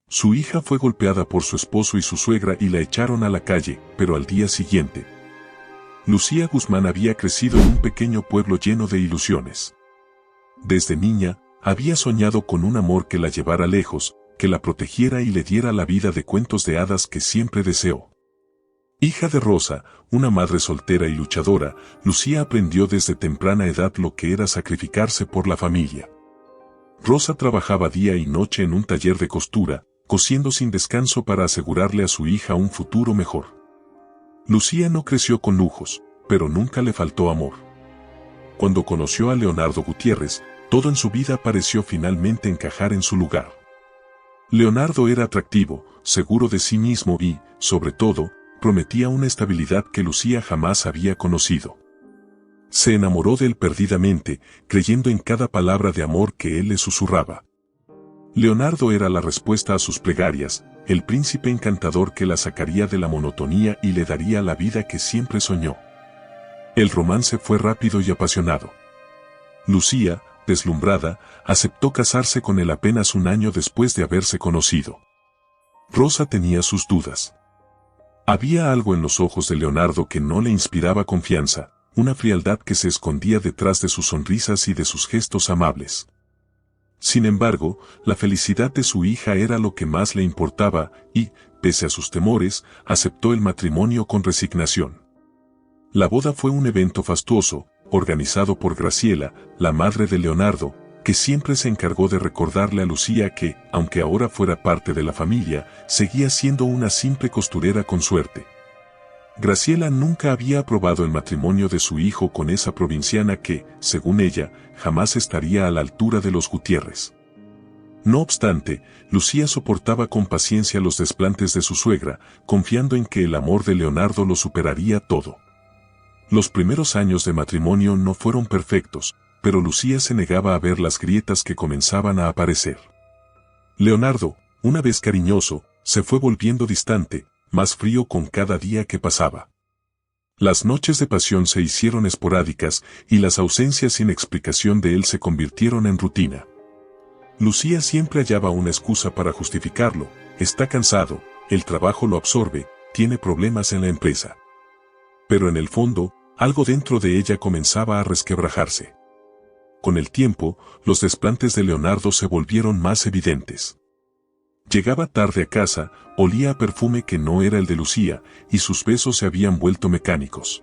Su hija fue golpeada por su esposo y su suegra y la echaron a la calle, pero al día siguiente, Lucía Guzmán había crecido en un pequeño pueblo lleno de ilusiones. Desde niña, había soñado con un amor que la llevara lejos, que la protegiera y le diera la vida de cuentos de hadas que siempre deseó. Hija de Rosa, una madre soltera y luchadora, Lucía aprendió desde temprana edad lo que era sacrificarse por la familia. Rosa trabajaba día y noche en un taller de costura, cosiendo sin descanso para asegurarle a su hija un futuro mejor. Lucía no creció con lujos, pero nunca le faltó amor. Cuando conoció a Leonardo Gutiérrez, todo en su vida pareció finalmente encajar en su lugar. Leonardo era atractivo, seguro de sí mismo y, sobre todo, prometía una estabilidad que Lucía jamás había conocido. Se enamoró de él perdidamente, creyendo en cada palabra de amor que él le susurraba. Leonardo era la respuesta a sus plegarias, el príncipe encantador que la sacaría de la monotonía y le daría la vida que siempre soñó. El romance fue rápido y apasionado. Lucía, deslumbrada, aceptó casarse con él apenas un año después de haberse conocido. Rosa tenía sus dudas. Había algo en los ojos de Leonardo que no le inspiraba confianza, una frialdad que se escondía detrás de sus sonrisas y de sus gestos amables. Sin embargo, la felicidad de su hija era lo que más le importaba y, pese a sus temores, aceptó el matrimonio con resignación. La boda fue un evento fastuoso, organizado por Graciela, la madre de Leonardo, que siempre se encargó de recordarle a Lucía que, aunque ahora fuera parte de la familia, seguía siendo una simple costurera con suerte. Graciela nunca había aprobado el matrimonio de su hijo con esa provinciana que, según ella, jamás estaría a la altura de los Gutiérrez. No obstante, Lucía soportaba con paciencia los desplantes de su suegra, confiando en que el amor de Leonardo lo superaría todo. Los primeros años de matrimonio no fueron perfectos, pero Lucía se negaba a ver las grietas que comenzaban a aparecer. Leonardo, una vez cariñoso, se fue volviendo distante, más frío con cada día que pasaba. Las noches de pasión se hicieron esporádicas y las ausencias sin explicación de él se convirtieron en rutina. Lucía siempre hallaba una excusa para justificarlo: está cansado, el trabajo lo absorbe, tiene problemas en la empresa. Pero en el fondo, algo dentro de ella comenzaba a resquebrajarse. Con el tiempo, los desplantes de Leonardo se volvieron más evidentes. Llegaba tarde a casa, olía a perfume que no era el de Lucía, y sus besos se habían vuelto mecánicos.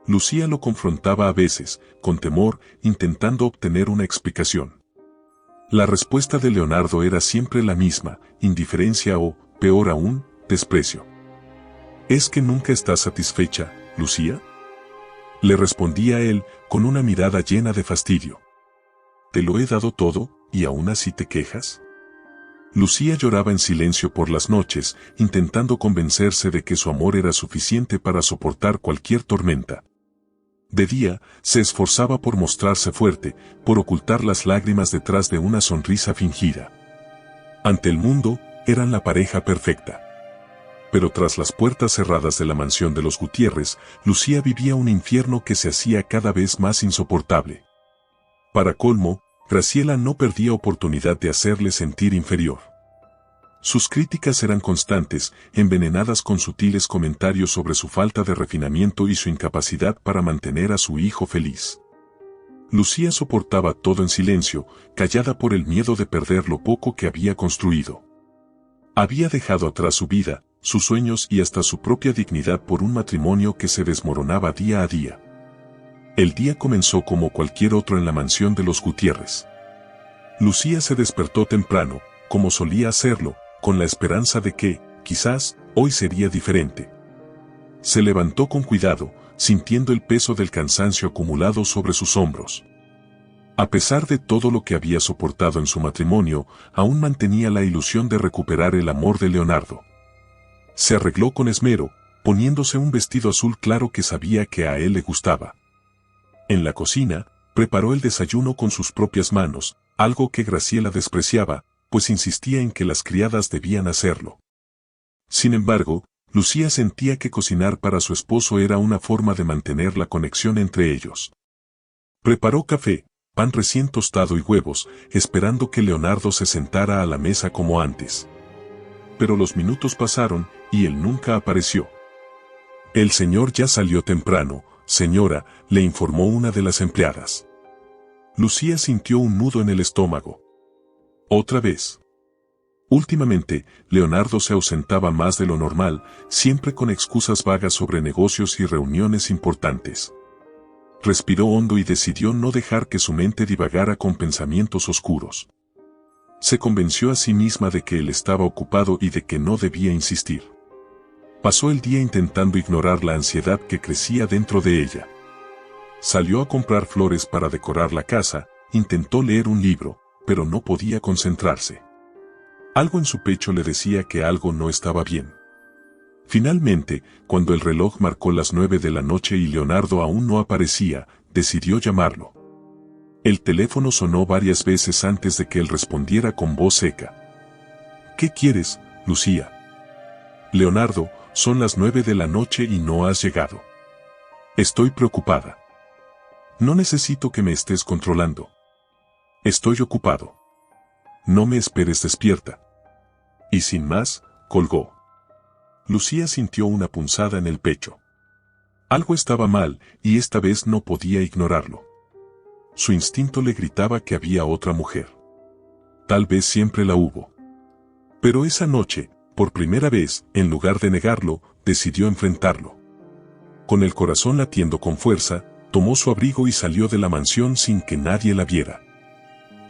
Lucía lo confrontaba a veces, con temor, intentando obtener una explicación. La respuesta de Leonardo era siempre la misma: indiferencia o, peor aún, desprecio. ¿Es que nunca estás satisfecha, Lucía?, le respondía él, con una mirada llena de fastidio. Te lo he dado todo, ¿y aún así te quejas? Lucía lloraba en silencio por las noches, intentando convencerse de que su amor era suficiente para soportar cualquier tormenta. De día, se esforzaba por mostrarse fuerte, por ocultar las lágrimas detrás de una sonrisa fingida. Ante el mundo, eran la pareja perfecta. Pero tras las puertas cerradas de la mansión de los Gutiérrez, Lucía vivía un infierno que se hacía cada vez más insoportable. Para colmo, Graciela no perdía oportunidad de hacerle sentir inferior. Sus críticas eran constantes, envenenadas con sutiles comentarios sobre su falta de refinamiento y su incapacidad para mantener a su hijo feliz. Lucía soportaba todo en silencio, callada por el miedo de perder lo poco que había construido. Había dejado atrás su vida, sus sueños y hasta su propia dignidad por un matrimonio que se desmoronaba día a día. El día comenzó como cualquier otro en la mansión de los Gutiérrez. Lucía se despertó temprano, como solía hacerlo, con la esperanza de que, quizás, hoy sería diferente. Se levantó con cuidado, sintiendo el peso del cansancio acumulado sobre sus hombros. A pesar de todo lo que había soportado en su matrimonio, aún mantenía la ilusión de recuperar el amor de Leonardo. Se arregló con esmero, poniéndose un vestido azul claro que sabía que a él le gustaba. En la cocina, preparó el desayuno con sus propias manos, algo que Graciela despreciaba, pues insistía en que las criadas debían hacerlo. Sin embargo, Lucía sentía que cocinar para su esposo era una forma de mantener la conexión entre ellos. Preparó café, pan recién tostado y huevos, esperando que Leonardo se sentara a la mesa como antes. pero los minutos pasaron y él nunca apareció. El señor ya salió temprano, señora, le informó una de las empleadas. Lucía sintió un nudo en el estómago. Otra vez. Últimamente, Leonardo se ausentaba más de lo normal, siempre con excusas vagas sobre negocios y reuniones importantes. Respiró hondo y decidió no dejar que su mente divagara con pensamientos oscuros. Se convenció a sí misma de que él estaba ocupado y de que no debía insistir. Pasó el día intentando ignorar la ansiedad que crecía dentro de ella. Salió a comprar flores para decorar la casa, intentó leer un libro, pero no podía concentrarse. Algo en su pecho le decía que algo no estaba bien. Finalmente, cuando el reloj marcó las 9 de la noche y Leonardo aún no aparecía, decidió llamarlo. El teléfono sonó varias veces antes de que él respondiera con voz seca. ¿Qué quieres, Lucía? Leonardo, son las 9 de la noche y no has llegado. Estoy preocupada. No necesito que me estés controlando. Estoy ocupado. No me esperes despierta. Y sin más, colgó. Lucía sintió una punzada en el pecho. Algo estaba mal, y esta vez no podía ignorarlo. Su instinto le gritaba que había otra mujer. Tal vez siempre la hubo. Pero esa noche, por primera vez, en lugar de negarlo, decidió enfrentarlo. Con el corazón latiendo con fuerza, tomó su abrigo y salió de la mansión sin que nadie la viera.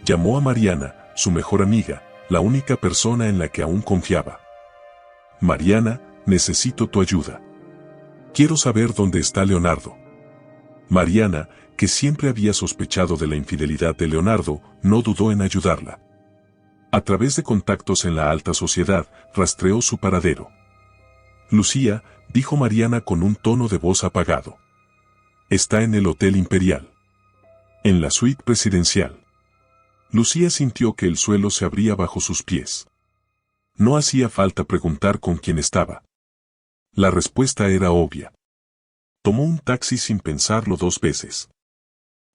Llamó a Mariana, su mejor amiga, la única persona en la que aún confiaba. Mariana, necesito tu ayuda. Quiero saber dónde está Leonardo. Mariana, que siempre había sospechado de la infidelidad de Leonardo, no dudó en ayudarla. A través de contactos en la alta sociedad, rastreó su paradero. Lucía, dijo Mariana con un tono de voz apagado. Está en el Hotel Imperial. En la suite presidencial. Lucía sintió que el suelo se abría bajo sus pies. No hacía falta preguntar con quién estaba. La respuesta era obvia. Tomó un taxi sin pensarlo 2 veces.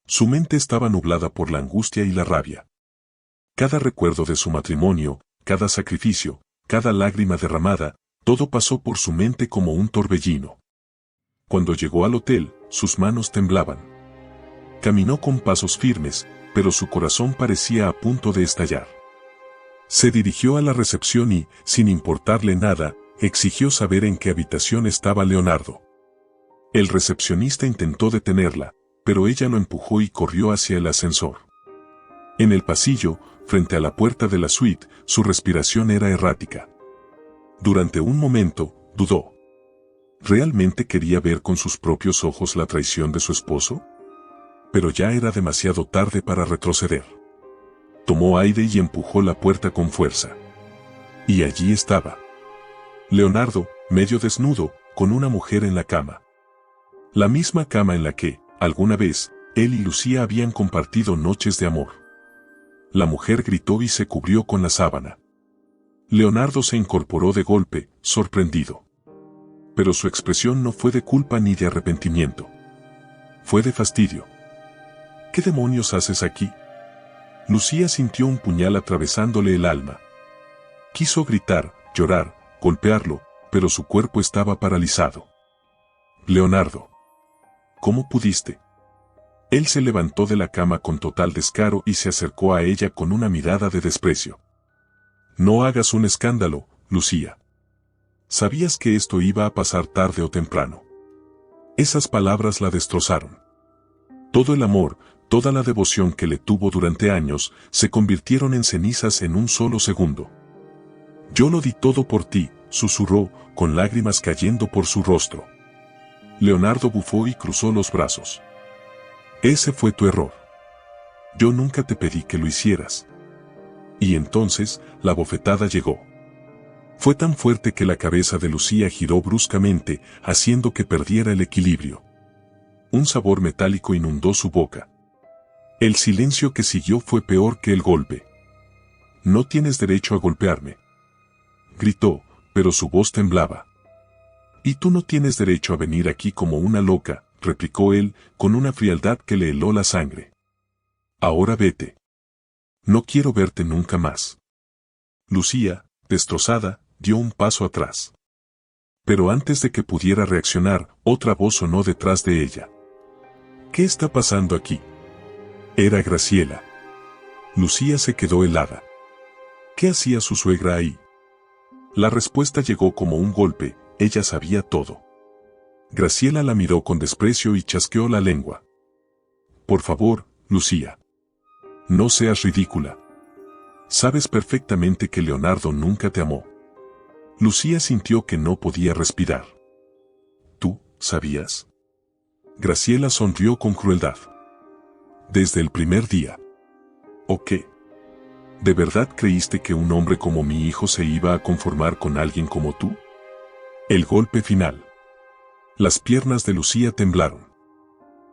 Su mente estaba nublada por la angustia y la rabia. Cada recuerdo de su matrimonio, cada sacrificio, cada lágrima derramada, todo pasó por su mente como un torbellino. Cuando llegó al hotel, sus manos temblaban. Caminó con pasos firmes, pero su corazón parecía a punto de estallar. Se dirigió a la recepción y, sin importarle nada, exigió saber en qué habitación estaba Leonardo. El recepcionista intentó detenerla, pero ella lo empujó y corrió hacia el ascensor. En el pasillo, frente a la puerta de la suite, su respiración era errática. Durante un momento, dudó. ¿Realmente quería ver con sus propios ojos la traición de su esposo? Pero ya era demasiado tarde para retroceder. Tomó aire y empujó la puerta con fuerza. Y allí estaba. Leonardo, medio desnudo, con una mujer en la cama. La misma cama en la que, alguna vez, él y Lucía habían compartido noches de amor. La mujer gritó y se cubrió con la sábana. Leonardo se incorporó de golpe, sorprendido. Pero su expresión no fue de culpa ni de arrepentimiento. Fue de fastidio. ¿Qué demonios haces aquí? Lucía sintió un puñal atravesándole el alma. Quiso gritar, llorar, golpearlo, pero su cuerpo estaba paralizado. Leonardo. ¿Cómo pudiste? Él se levantó de la cama con total descaro y se acercó a ella con una mirada de desprecio. No hagas un escándalo, Lucía. Sabías que esto iba a pasar tarde o temprano. Esas palabras la destrozaron. Todo el amor, toda la devoción que le tuvo durante años, se convirtieron en cenizas en un solo segundo. Yo lo di todo por ti, susurró, con lágrimas cayendo por su rostro. Leonardo bufó y cruzó los brazos. Ese fue tu error. Yo nunca te pedí que lo hicieras. Y entonces, la bofetada llegó. Fue tan fuerte que la cabeza de Lucía giró bruscamente, haciendo que perdiera el equilibrio. Un sabor metálico inundó su boca. El silencio que siguió fue peor que el golpe. No tienes derecho a golpearme. Gritó, pero su voz temblaba. Y tú no tienes derecho a venir aquí como una loca, replicó él, con una frialdad que le heló la sangre. Ahora vete. No quiero verte nunca más. Lucía, destrozada, dio un paso atrás. Pero antes de que pudiera reaccionar, otra voz sonó detrás de ella. ¿Qué está pasando aquí? Era Graciela. Lucía se quedó helada. ¿Qué hacía su suegra ahí? La respuesta llegó como un golpe, ella sabía todo. Graciela la miró con desprecio y chasqueó la lengua. Por favor, Lucía. No seas ridícula. Sabes perfectamente que Leonardo nunca te amó. Lucía sintió que no podía respirar. ¿Tú sabías? Graciela sonrió con crueldad. Desde el primer día. ¿O qué? ¿De verdad creíste que un hombre como mi hijo se iba a conformar con alguien como tú? El golpe final. Las piernas de Lucía temblaron.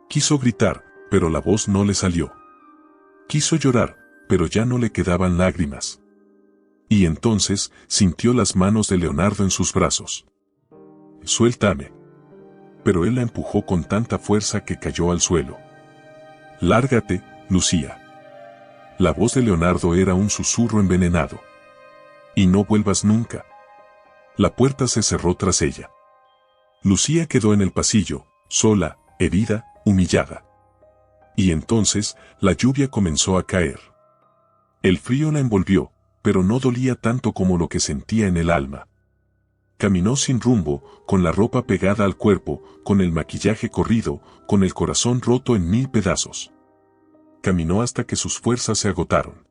Quiso gritar, pero la voz no le salió. Quiso llorar, pero ya no le quedaban lágrimas. Y entonces sintió las manos de Leonardo en sus brazos. Suéltame. Pero él la empujó con tanta fuerza que cayó al suelo. Lárgate, Lucía. La voz de Leonardo era un susurro envenenado. Y no vuelvas nunca. La puerta se cerró tras ella. Lucía quedó en el pasillo, sola, herida, humillada. Y entonces, la lluvia comenzó a caer. El frío la envolvió, pero no dolía tanto como lo que sentía en el alma. Caminó sin rumbo, con la ropa pegada al cuerpo, con el maquillaje corrido, con el corazón roto en 1000 pedazos. Caminó hasta que sus fuerzas se agotaron.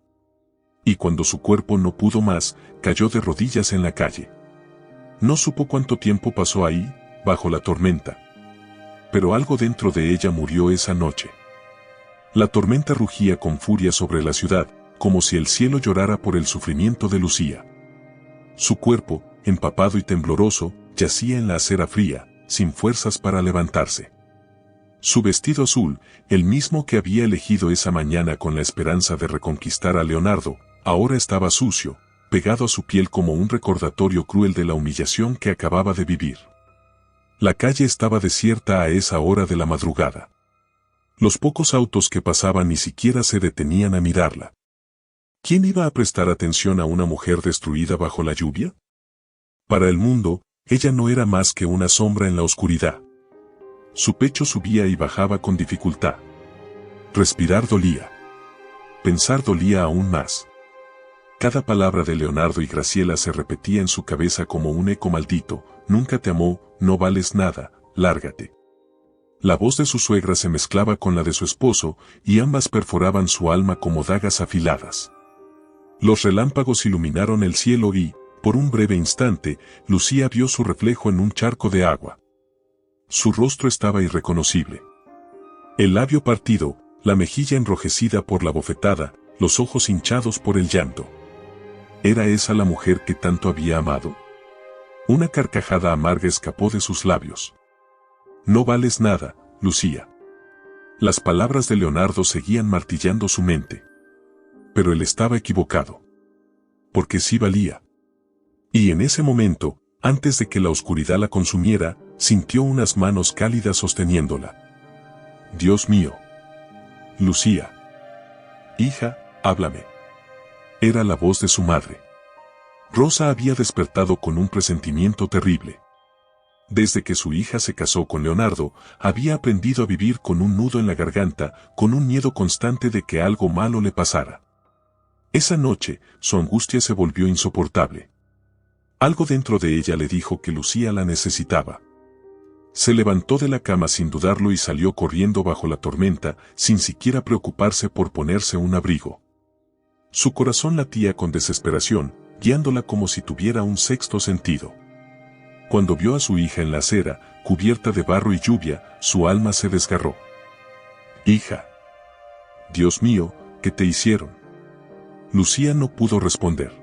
Y cuando su cuerpo no pudo más, cayó de rodillas en la calle. No supo cuánto tiempo pasó ahí, bajo la tormenta. Pero algo dentro de ella murió esa noche. La tormenta rugía con furia sobre la ciudad, como si el cielo llorara por el sufrimiento de Lucía. Su cuerpo, empapado y tembloroso, yacía en la acera fría, sin fuerzas para levantarse. Su vestido azul, el mismo que había elegido esa mañana con la esperanza de reconquistar a Leonardo, ahora estaba sucio, pegado a su piel como un recordatorio cruel de la humillación que acababa de vivir. La calle estaba desierta a esa hora de la madrugada. Los pocos autos que pasaban ni siquiera se detenían a mirarla. ¿Quién iba a prestar atención a una mujer destruida bajo la lluvia? Para el mundo, ella no era más que una sombra en la oscuridad. Su pecho subía y bajaba con dificultad. Respirar dolía. Pensar dolía aún más. Cada palabra de Leonardo y Graciela se repetía en su cabeza como un eco maldito: nunca te amó, no vales nada, lárgate. La voz de su suegra se mezclaba con la de su esposo, y ambas perforaban su alma como dagas afiladas. Los relámpagos iluminaron el cielo y, por un breve instante, Lucía vio su reflejo en un charco de agua. Su rostro estaba irreconocible. El labio partido, la mejilla enrojecida por la bofetada, los ojos hinchados por el llanto. ¿Era esa la mujer que tanto había amado? Una carcajada amarga escapó de sus labios. No vales nada, Lucía. Las palabras de Leonardo seguían martillando su mente. Pero él estaba equivocado. Porque sí valía. Y en ese momento, antes de que la oscuridad la consumiera, sintió unas manos cálidas sosteniéndola. Dios mío. Lucía. Hija, háblame. Era la voz de su madre. Rosa había despertado con un presentimiento terrible. Desde que su hija se casó con Leonardo, había aprendido a vivir con un nudo en la garganta, con un miedo constante de que algo malo le pasara. Esa noche, su angustia se volvió insoportable. Algo dentro de ella le dijo que Lucía la necesitaba. Se levantó de la cama sin dudarlo y salió corriendo bajo la tormenta, sin siquiera preocuparse por ponerse un abrigo. Su corazón latía con desesperación, guiándola como si tuviera un sexto sentido. Cuando vio a su hija en la acera, cubierta de barro y lluvia, su alma se desgarró. Hija. Dios mío, ¿qué te hicieron? Lucía no pudo responder.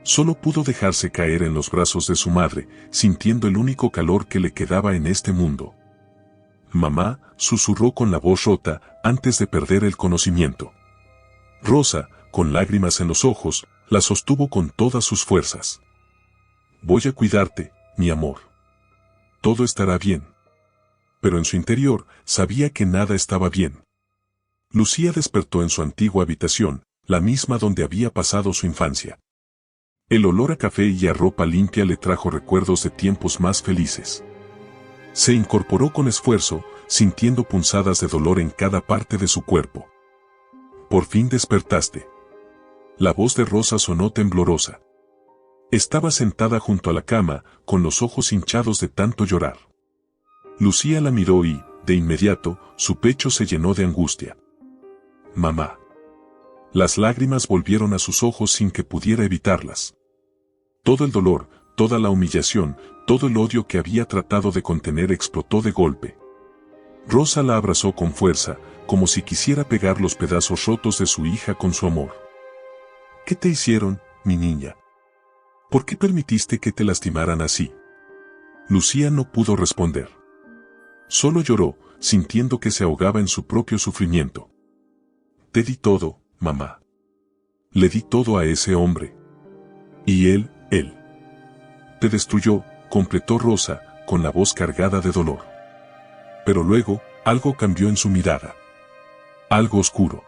Solo pudo dejarse caer en los brazos de su madre, sintiendo el único calor que le quedaba en este mundo. Mamá, susurró con la voz rota, antes de perder el conocimiento. Rosa, con lágrimas en los ojos, la sostuvo con todas sus fuerzas. Voy a cuidarte, mi amor. Todo estará bien. Pero en su interior, sabía que nada estaba bien. Lucía despertó en su antigua habitación, la misma donde había pasado su infancia. El olor a café y a ropa limpia le trajo recuerdos de tiempos más felices. Se incorporó con esfuerzo, sintiendo punzadas de dolor en cada parte de su cuerpo. Por fin despertaste. La voz de Rosa sonó temblorosa. Estaba sentada junto a la cama, con los ojos hinchados de tanto llorar. Lucía la miró y, de inmediato, su pecho se llenó de angustia. Mamá. Las lágrimas volvieron a sus ojos sin que pudiera evitarlas. Todo el dolor, toda la humillación, todo el odio que había tratado de contener explotó de golpe. Rosa la abrazó con fuerza, como si quisiera pegar los pedazos rotos de su hija con su amor. ¿Qué te hicieron, mi niña? ¿Por qué permitiste que te lastimaran así? Lucía no pudo responder. Solo lloró, sintiendo que se ahogaba en su propio sufrimiento. Te di todo, mamá. Le di todo a ese hombre. Y él. Te destruyó, completó Rosa, con la voz cargada de dolor. Pero luego, algo cambió en su mirada. Algo oscuro.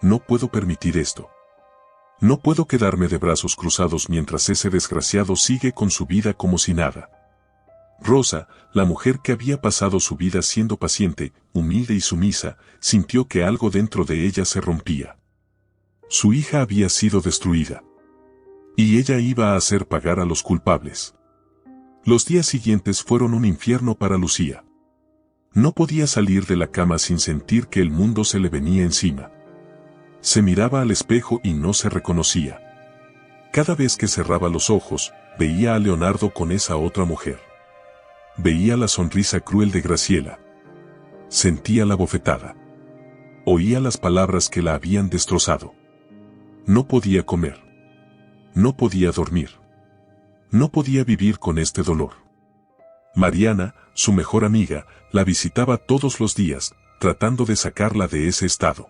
No puedo permitir esto. No puedo quedarme de brazos cruzados mientras ese desgraciado sigue con su vida como si nada. Rosa, la mujer que había pasado su vida siendo paciente, humilde y sumisa, sintió que algo dentro de ella se rompía. Su hija había sido destruida. Y ella iba a hacer pagar a los culpables. Los días siguientes fueron un infierno para Lucía. No podía salir de la cama sin sentir que el mundo se le venía encima. Se miraba al espejo y no se reconocía. Cada vez que cerraba los ojos, veía a Leonardo con esa otra mujer. Veía la sonrisa cruel de Graciela. Sentía la bofetada. Oía las palabras que la habían destrozado. No podía comer. No podía dormir. No podía vivir con este dolor. Mariana, su mejor amiga, la visitaba todos los días, tratando de sacarla de ese estado.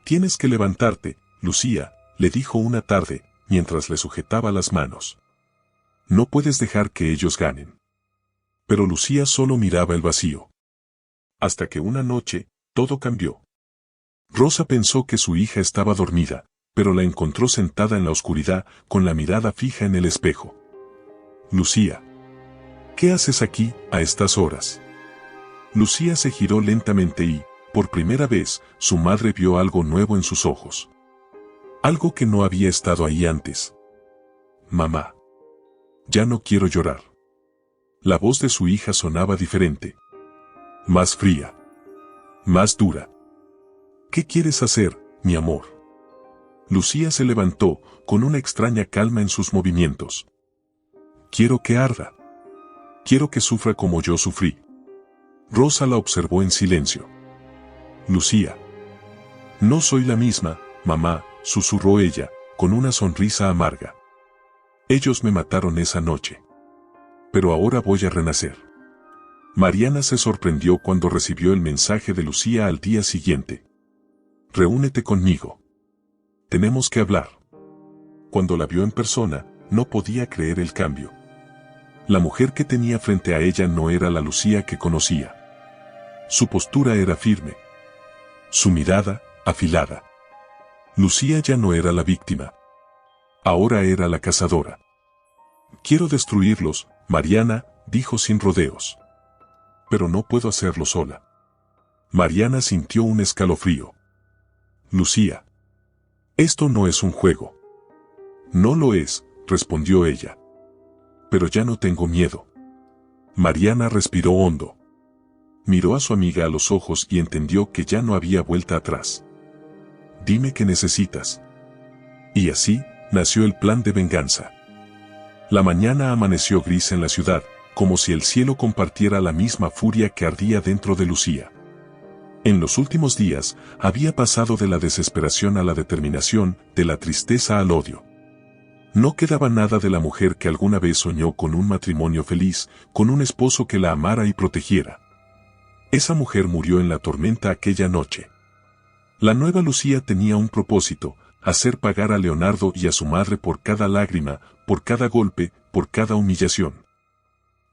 Tienes que levantarte, Lucía, le dijo una tarde, mientras le sujetaba las manos. No puedes dejar que ellos ganen. Pero Lucía solo miraba el vacío. Hasta que una noche, todo cambió. Rosa pensó que su hija estaba dormida, pero la encontró sentada en la oscuridad, con la mirada fija en el espejo. Lucía. ¿Qué haces aquí, a estas horas? Lucía se giró lentamente y, por primera vez, su madre vio algo nuevo en sus ojos. Algo que no había estado ahí antes. Mamá. Ya no quiero llorar. La voz de su hija sonaba diferente. Más fría. Más dura. ¿Qué quieres hacer, mi amor? Lucía se levantó, con una extraña calma en sus movimientos. Quiero que arda. Quiero que sufra como yo sufrí. Rosa la observó en silencio. Lucía. No soy la misma, mamá, susurró ella, con una sonrisa amarga. Ellos me mataron esa noche. Pero ahora voy a renacer. Mariana se sorprendió cuando recibió el mensaje de Lucía al día siguiente. Reúnete conmigo. Tenemos que hablar. Cuando la vio en persona, no podía creer el cambio. La mujer que tenía frente a ella no era la Lucía que conocía. Su postura era firme. Su mirada, afilada. Lucía ya no era la víctima. Ahora era la cazadora. Quiero destruirlos, Mariana, dijo sin rodeos. Pero no puedo hacerlo sola. Mariana sintió un escalofrío. Lucía. Esto no es un juego. No lo es, respondió ella. Pero ya no tengo miedo. Mariana respiró hondo. Miró a su amiga a los ojos y entendió que ya no había vuelta atrás. Dime qué necesitas. Y así, nació el plan de venganza. La mañana amaneció gris en la ciudad, como si el cielo compartiera la misma furia que ardía dentro de Lucía. En los últimos días, había pasado de la desesperación a la determinación, de la tristeza al odio. No quedaba nada de la mujer que alguna vez soñó con un matrimonio feliz, con un esposo que la amara y protegiera. Esa mujer murió en la tormenta aquella noche. La nueva Lucía tenía un propósito, hacer pagar a Leonardo y a su madre por cada lágrima, por cada golpe, por cada humillación.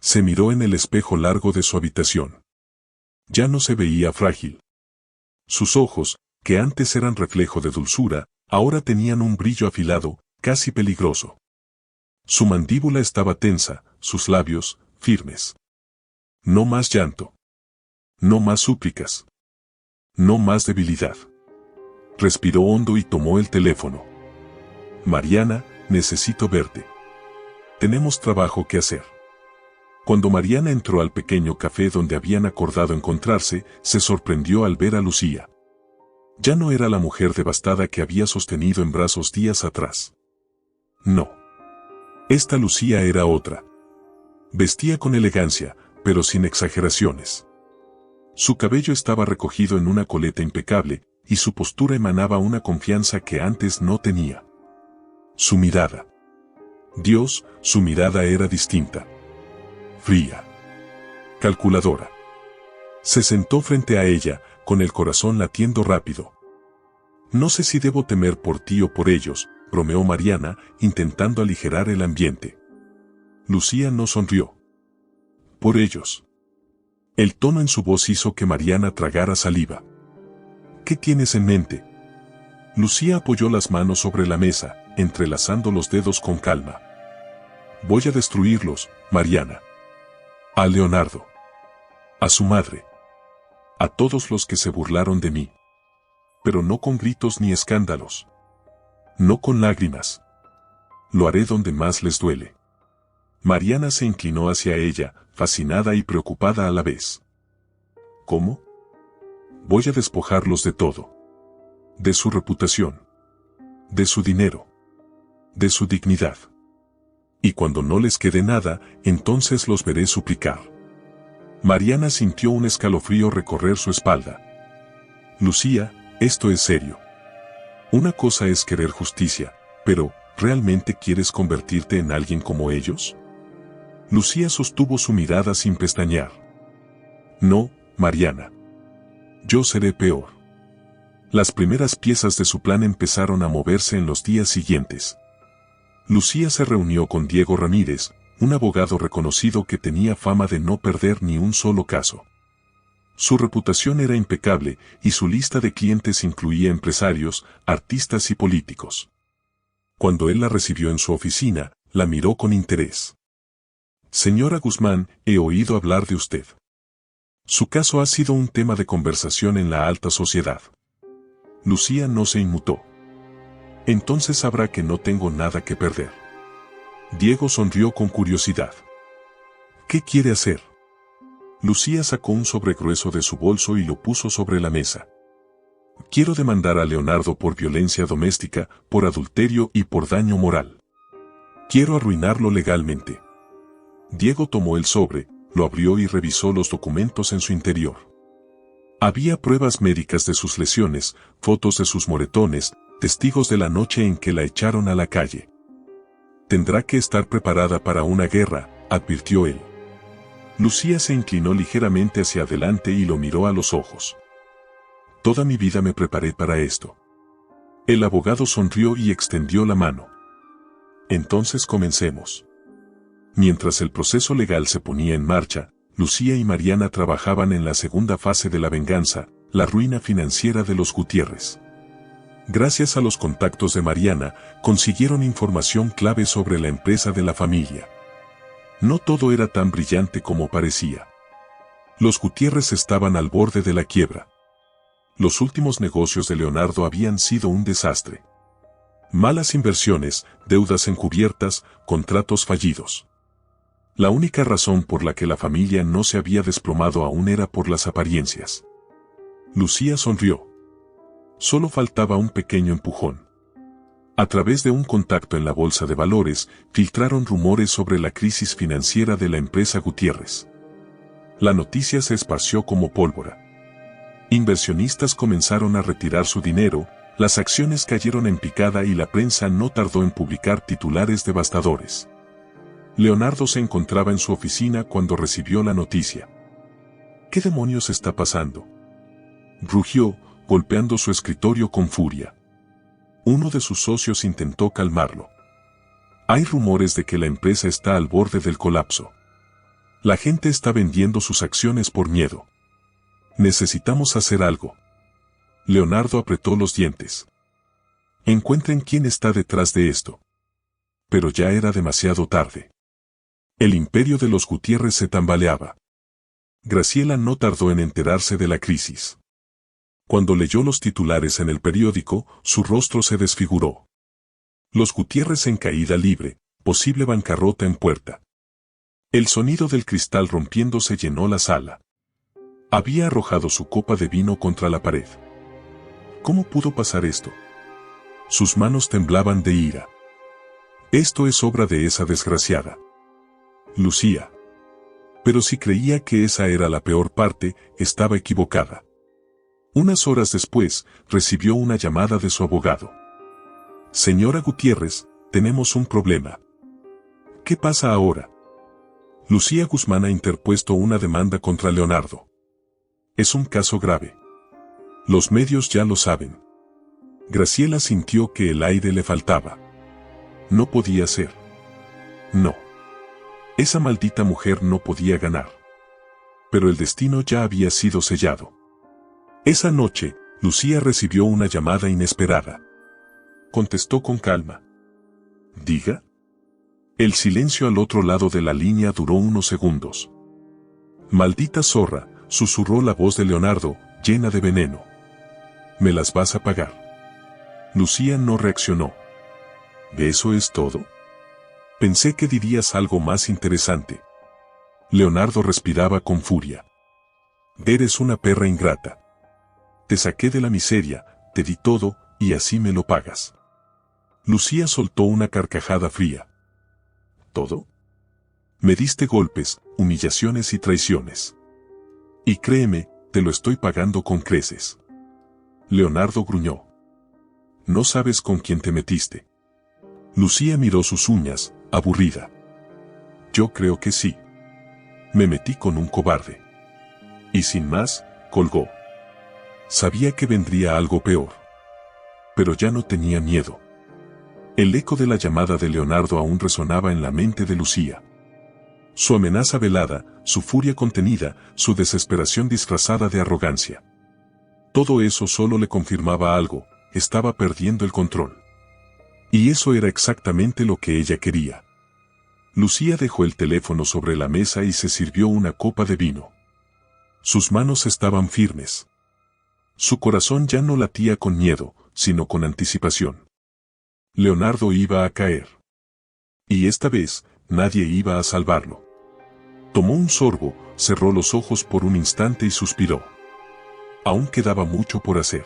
Se miró en el espejo largo de su habitación. Ya no se veía frágil. Sus ojos, que antes eran reflejo de dulzura, ahora tenían un brillo afilado, casi peligroso. Su mandíbula estaba tensa, sus labios, firmes. No más llanto. No más súplicas. No más debilidad. Respiró hondo y tomó el teléfono. Mariana, necesito verte. Tenemos trabajo que hacer. Cuando Mariana entró al pequeño café donde habían acordado encontrarse, se sorprendió al ver a Lucía. Ya no era la mujer devastada que había sostenido en brazos días atrás. No. Esta Lucía era otra. Vestía con elegancia, pero sin exageraciones. Su cabello estaba recogido en una coleta impecable, y su postura emanaba una confianza que antes no tenía. Su mirada. Dios, su mirada era distinta. Fría. Calculadora. Se sentó frente a ella, con el corazón latiendo rápido. No sé si debo temer por ti o por ellos, bromeó Mariana, intentando aligerar el ambiente. Lucía no sonrió. Por ellos. El tono en su voz hizo que Mariana tragara saliva. ¿Qué tienes en mente? Lucía apoyó las manos sobre la mesa, entrelazando los dedos con calma. Voy a destruirlos, Mariana. A Leonardo. A su madre. A todos los que se burlaron de mí. Pero no con gritos ni escándalos. No con lágrimas. Lo haré donde más les duele. Mariana se inclinó hacia ella, fascinada y preocupada a la vez. ¿Cómo? Voy a despojarlos de todo. De su reputación. De su dinero. De su dignidad. Y cuando no les quede nada, entonces los veré suplicar. Mariana sintió un escalofrío recorrer su espalda. Lucía, esto es serio. Una cosa es querer justicia, pero, ¿realmente quieres convertirte en alguien como ellos? Lucía sostuvo su mirada sin pestañear. No, Mariana. Yo seré peor. Las primeras piezas de su plan empezaron a moverse en los días siguientes. Lucía se reunió con Diego Ramírez, un abogado reconocido que tenía fama de no perder ni un solo caso. Su reputación era impecable y su lista de clientes incluía empresarios, artistas y políticos. Cuando él la recibió en su oficina, la miró con interés. Señora Guzmán, he oído hablar de usted. Su caso ha sido un tema de conversación en la alta sociedad. Lucía no se inmutó. Entonces sabrá que no tengo nada que perder. Diego sonrió con curiosidad. ¿Qué quiere hacer? Lucía sacó un sobre grueso de su bolso y lo puso sobre la mesa. Quiero demandar a Leonardo por violencia doméstica, por adulterio y por daño moral. Quiero arruinarlo legalmente. Diego tomó el sobre, lo abrió y revisó los documentos en su interior. Había pruebas médicas de sus lesiones, fotos de sus moretones, testigos de la noche en que la echaron a la calle. Tendrá que estar preparada para una guerra, advirtió él. Lucía se inclinó ligeramente hacia adelante y lo miró a los ojos. Toda mi vida me preparé para esto. El abogado sonrió y extendió la mano. Entonces comencemos. Mientras el proceso legal se ponía en marcha, Lucía y Mariana trabajaban en la segunda fase de la venganza, la ruina financiera de los Gutiérrez. Gracias a los contactos de Mariana, consiguieron información clave sobre la empresa de la familia. No todo era tan brillante como parecía. Los Gutiérrez estaban al borde de la quiebra. Los últimos negocios de Leonardo habían sido un desastre. Malas inversiones, deudas encubiertas, contratos fallidos. La única razón por la que la familia no se había desplomado aún era por las apariencias. Lucía sonrió. Solo faltaba un pequeño empujón. A través de un contacto en la bolsa de valores, filtraron rumores sobre la crisis financiera de la empresa Gutiérrez. La noticia se esparció como pólvora. Inversionistas comenzaron a retirar su dinero, las acciones cayeron en picada y la prensa no tardó en publicar titulares devastadores. Leonardo se encontraba en su oficina cuando recibió la noticia. ¿Qué demonios está pasando?, rugió, golpeando su escritorio con furia. Uno de sus socios intentó calmarlo. Hay rumores de que la empresa está al borde del colapso. La gente está vendiendo sus acciones por miedo. Necesitamos hacer algo. Leonardo apretó los dientes. Encuentren quién está detrás de esto. Pero ya era demasiado tarde. El imperio de los Gutiérrez se tambaleaba. Graciela no tardó en enterarse de la crisis. Cuando leyó los titulares en el periódico, su rostro se desfiguró. Los Gutiérrez en caída libre, posible bancarrota en puerta. El sonido del cristal rompiéndose llenó la sala. Había arrojado su copa de vino contra la pared. ¿Cómo pudo pasar esto? Sus manos temblaban de ira. Esto es obra de esa desgraciada Lucía. Pero si creía que esa era la peor parte, estaba equivocada. Unas horas después, recibió una llamada de su abogado. Señora Gutiérrez, tenemos un problema. ¿Qué pasa ahora? Lucía Guzmán ha interpuesto una demanda contra Leonardo. Es un caso grave. Los medios ya lo saben. Graciela sintió que el aire le faltaba. No podía ser. No. Esa maldita mujer no podía ganar. Pero el destino ya había sido sellado. Esa noche, Lucía recibió una llamada inesperada. Contestó con calma. ¿Diga? El silencio al otro lado de la línea duró unos segundos. Maldita zorra, susurró la voz de Leonardo, llena de veneno. ¿Me las vas a pagar? Lucía no reaccionó. ¿Eso es todo? Pensé que dirías algo más interesante. Leonardo respiraba con furia. Eres una perra ingrata. Te saqué de la miseria, te di todo, y así me lo pagas. Lucía soltó una carcajada fría. ¿Todo? Me diste golpes, humillaciones y traiciones. Y créeme, te lo estoy pagando con creces. Leonardo gruñó. No sabes con quién te metiste. Lucía miró sus uñas, aburrida. Yo creo que sí. Me metí con un cobarde. Y sin más, colgó. Sabía que vendría algo peor. Pero ya no tenía miedo. El eco de la llamada de Leonardo aún resonaba en la mente de Lucía. Su amenaza velada, su furia contenida, su desesperación disfrazada de arrogancia. Todo eso solo le confirmaba algo, estaba perdiendo el control. Y eso era exactamente lo que ella quería. Lucía dejó el teléfono sobre la mesa y se sirvió una copa de vino. Sus manos estaban firmes. Su corazón ya no latía con miedo, sino con anticipación. Leonardo iba a caer. Y esta vez, nadie iba a salvarlo. Tomó un sorbo, cerró los ojos por un instante y suspiró. Aún quedaba mucho por hacer.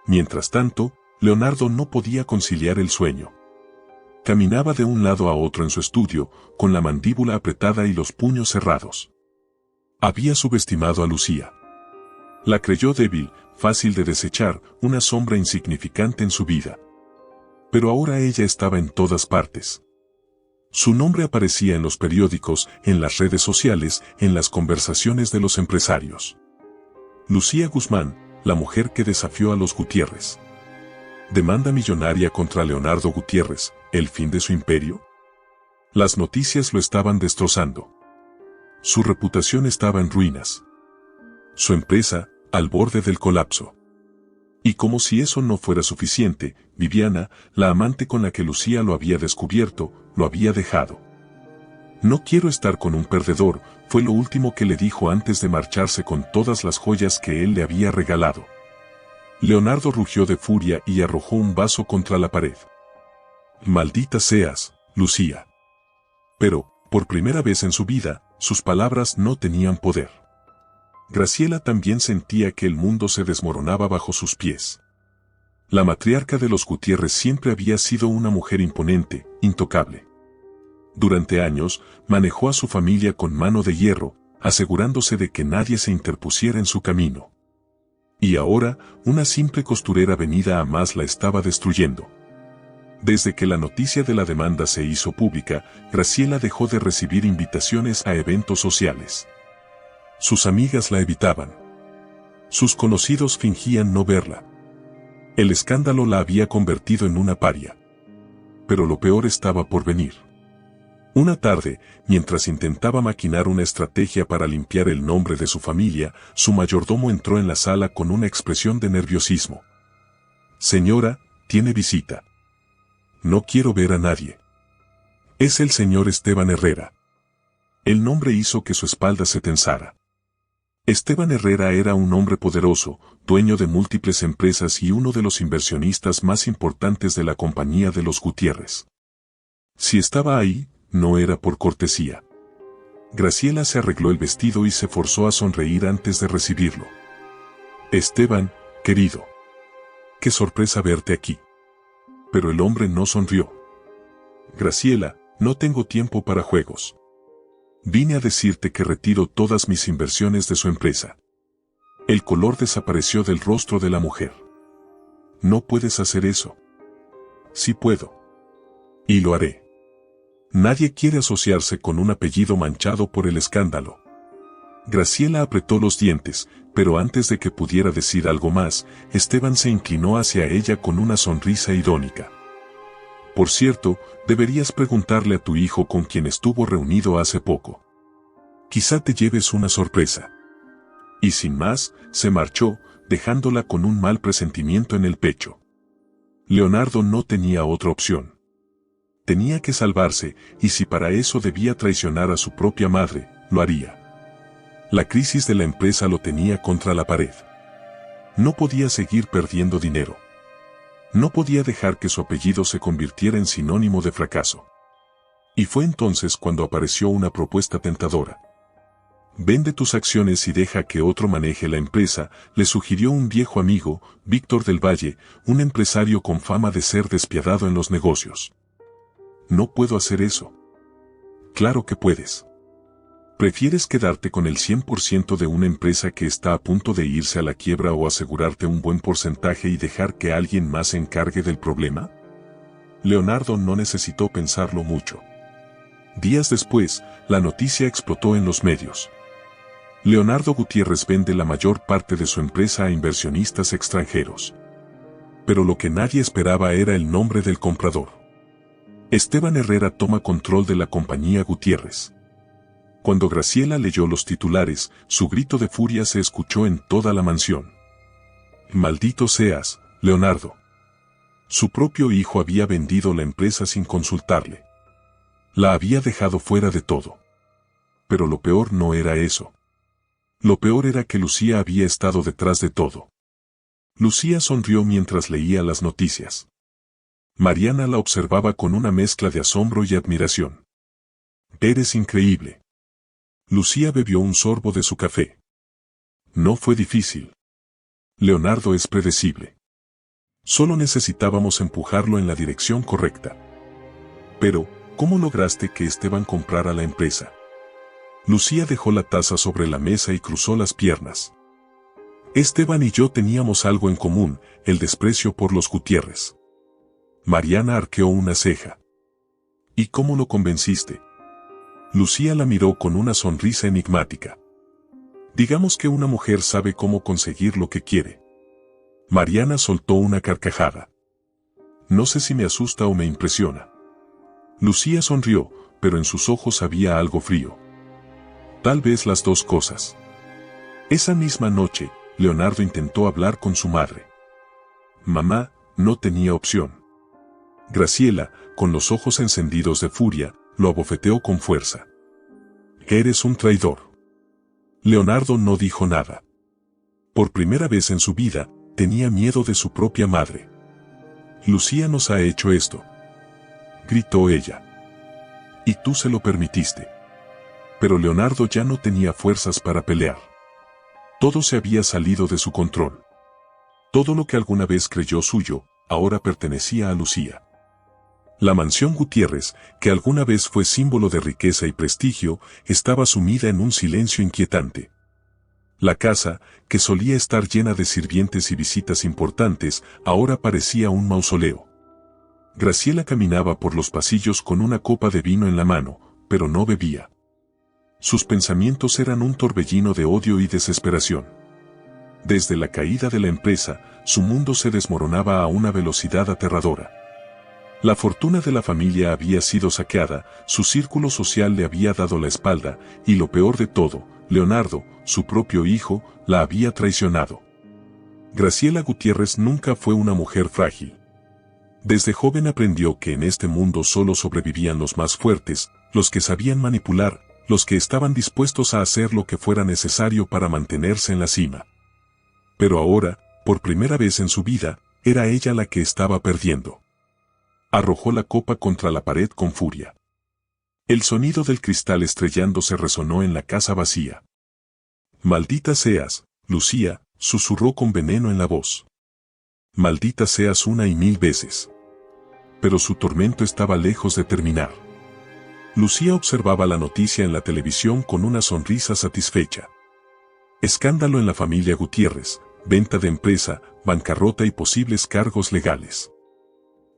Mientras tanto, Leonardo no podía conciliar el sueño. Caminaba de un lado a otro en su estudio, con la mandíbula apretada y los puños cerrados. Había subestimado a Lucía. La creyó débil, fácil de desechar, una sombra insignificante en su vida. Pero ahora ella estaba en todas partes. Su nombre aparecía en los periódicos, en las redes sociales, en las conversaciones de los empresarios. Lucía Guzmán, la mujer que desafió a los Gutiérrez. Demanda millonaria contra Leonardo Gutiérrez, ¿el fin de su imperio? Las noticias lo estaban destrozando. Su reputación estaba en ruinas. Su empresa, al borde del colapso. Y como si eso no fuera suficiente, Viviana, la amante con la que Lucía lo había descubierto, lo había dejado. No quiero estar con un perdedor, fue lo último que le dijo antes de marcharse con todas las joyas que él le había regalado. Leonardo rugió de furia y arrojó un vaso contra la pared. Maldita seas, Lucía. Pero, por primera vez en su vida, sus palabras no tenían poder. Graciela también sentía que el mundo se desmoronaba bajo sus pies. La matriarca de los Gutiérrez siempre había sido una mujer imponente, intocable. Durante años, manejó a su familia con mano de hierro, asegurándose de que nadie se interpusiera en su camino. Y ahora, una simple costurera venida a más la estaba destruyendo. Desde que la noticia de la demanda se hizo pública, Graciela dejó de recibir invitaciones a eventos sociales. Sus amigas la evitaban. Sus conocidos fingían no verla. El escándalo la había convertido en una paria. Pero lo peor estaba por venir. Una tarde, mientras intentaba maquinar una estrategia para limpiar el nombre de su familia, su mayordomo entró en la sala con una expresión de nerviosismo. Señora, tiene visita. No quiero ver a nadie. Es el señor Esteban Herrera. El nombre hizo que su espalda se tensara. Esteban Herrera era un hombre poderoso, dueño de múltiples empresas y uno de los inversionistas más importantes de la compañía de los Gutiérrez. Si estaba ahí, no era por cortesía. Graciela se arregló el vestido y se forzó a sonreír antes de recibirlo. Esteban, querido. Qué sorpresa verte aquí. Pero el hombre no sonrió. Graciela, no tengo tiempo para juegos. Vine a decirte que retiro todas mis inversiones de su empresa. El color desapareció del rostro de la mujer. No puedes hacer eso. Sí puedo. Y lo haré. Nadie quiere asociarse con un apellido manchado por el escándalo. Graciela apretó los dientes, pero antes de que pudiera decir algo más, Esteban se inclinó hacia ella con una sonrisa irónica. Por cierto, deberías preguntarle a tu hijo con quien estuvo reunido hace poco. Quizá te lleves una sorpresa. Y sin más, se marchó, dejándola con un mal presentimiento en el pecho. Leonardo no tenía otra opción. Tenía que salvarse, y si para eso debía traicionar a su propia madre, lo haría. La crisis de la empresa lo tenía contra la pared. No podía seguir perdiendo dinero. No podía dejar que su apellido se convirtiera en sinónimo de fracaso. Y fue entonces cuando apareció una propuesta tentadora. Vende tus acciones y deja que otro maneje la empresa, le sugirió un viejo amigo, Víctor del Valle, un empresario con fama de ser despiadado en los negocios. No puedo hacer eso. Claro que puedes. ¿Prefieres quedarte con el 100% de una empresa que está a punto de irse a la quiebra o asegurarte un buen porcentaje y dejar que alguien más se encargue del problema? Leonardo no necesitó pensarlo mucho. Días después, la noticia explotó en los medios. Leonardo Gutiérrez vende la mayor parte de su empresa a inversionistas extranjeros. Pero lo que nadie esperaba era el nombre del comprador. Esteban Herrera toma control de la compañía Gutiérrez. Cuando Graciela leyó los titulares, su grito de furia se escuchó en toda la mansión. Maldito seas, Leonardo. Su propio hijo había vendido la empresa sin consultarle. La había dejado fuera de todo. Pero lo peor no era eso. Lo peor era que Lucía había estado detrás de todo. Lucía sonrió mientras leía las noticias. Mariana la observaba con una mezcla de asombro y admiración. Eres increíble. Lucía bebió un sorbo de su café. No fue difícil. Leonardo es predecible. Solo necesitábamos empujarlo en la dirección correcta. Pero, ¿cómo lograste que Esteban comprara la empresa? Lucía dejó la taza sobre la mesa y cruzó las piernas. Esteban y yo teníamos algo en común, el desprecio por los Gutiérrez. Mariana arqueó una ceja. ¿Y cómo lo convenciste? Lucía la miró con una sonrisa enigmática. Digamos que una mujer sabe cómo conseguir lo que quiere. Mariana soltó una carcajada. No sé si me asusta o me impresiona. Lucía sonrió, pero en sus ojos había algo frío. Tal vez las dos cosas. Esa misma noche, Leonardo intentó hablar con su madre. Mamá, no tenía opción. Graciela, con los ojos encendidos de furia, lo abofeteó con fuerza. Eres un traidor. Leonardo no dijo nada. Por primera vez en su vida, tenía miedo de su propia madre. Lucía nos ha hecho esto. Gritó ella. Y tú se lo permitiste. Pero Leonardo ya no tenía fuerzas para pelear. Todo se había salido de su control. Todo lo que alguna vez creyó suyo, ahora pertenecía a Lucía. La mansión Gutiérrez, que alguna vez fue símbolo de riqueza y prestigio, estaba sumida en un silencio inquietante. La casa, que solía estar llena de sirvientes y visitas importantes, ahora parecía un mausoleo. Graciela caminaba por los pasillos con una copa de vino en la mano, pero no bebía. Sus pensamientos eran un torbellino de odio y desesperación. Desde la caída de la empresa, su mundo se desmoronaba a una velocidad aterradora. La fortuna de la familia había sido saqueada, su círculo social le había dado la espalda, y lo peor de todo, Leonardo, su propio hijo, la había traicionado. Graciela Gutiérrez nunca fue una mujer frágil. Desde joven aprendió que en este mundo solo sobrevivían los más fuertes, los que sabían manipular, los que estaban dispuestos a hacer lo que fuera necesario para mantenerse en la cima. Pero ahora, por primera vez en su vida, era ella la que estaba perdiendo. Arrojó la copa contra la pared con furia. El sonido del cristal estrellándose resonó en la casa vacía. «Maldita seas, Lucía», susurró con veneno en la voz. «Maldita seas una y mil veces». Pero su tormento estaba lejos de terminar. Lucía observaba la noticia en la televisión con una sonrisa satisfecha. Escándalo en la familia Gutiérrez, venta de empresa, bancarrota y posibles cargos legales.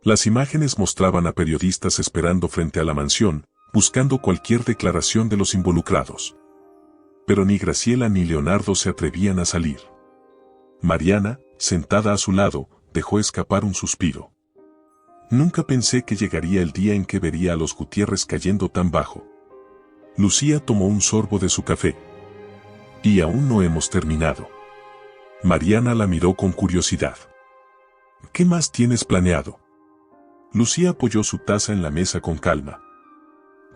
Las imágenes mostraban a periodistas esperando frente a la mansión, buscando cualquier declaración de los involucrados. Pero ni Graciela ni Leonardo se atrevían a salir. Mariana, sentada a su lado, dejó escapar un suspiro. «Nunca pensé que llegaría el día en que vería a los Gutiérrez cayendo tan bajo». Lucía tomó un sorbo de su café. «Y aún no hemos terminado». Mariana la miró con curiosidad. «¿Qué más tienes planeado?». Lucía apoyó su taza en la mesa con calma.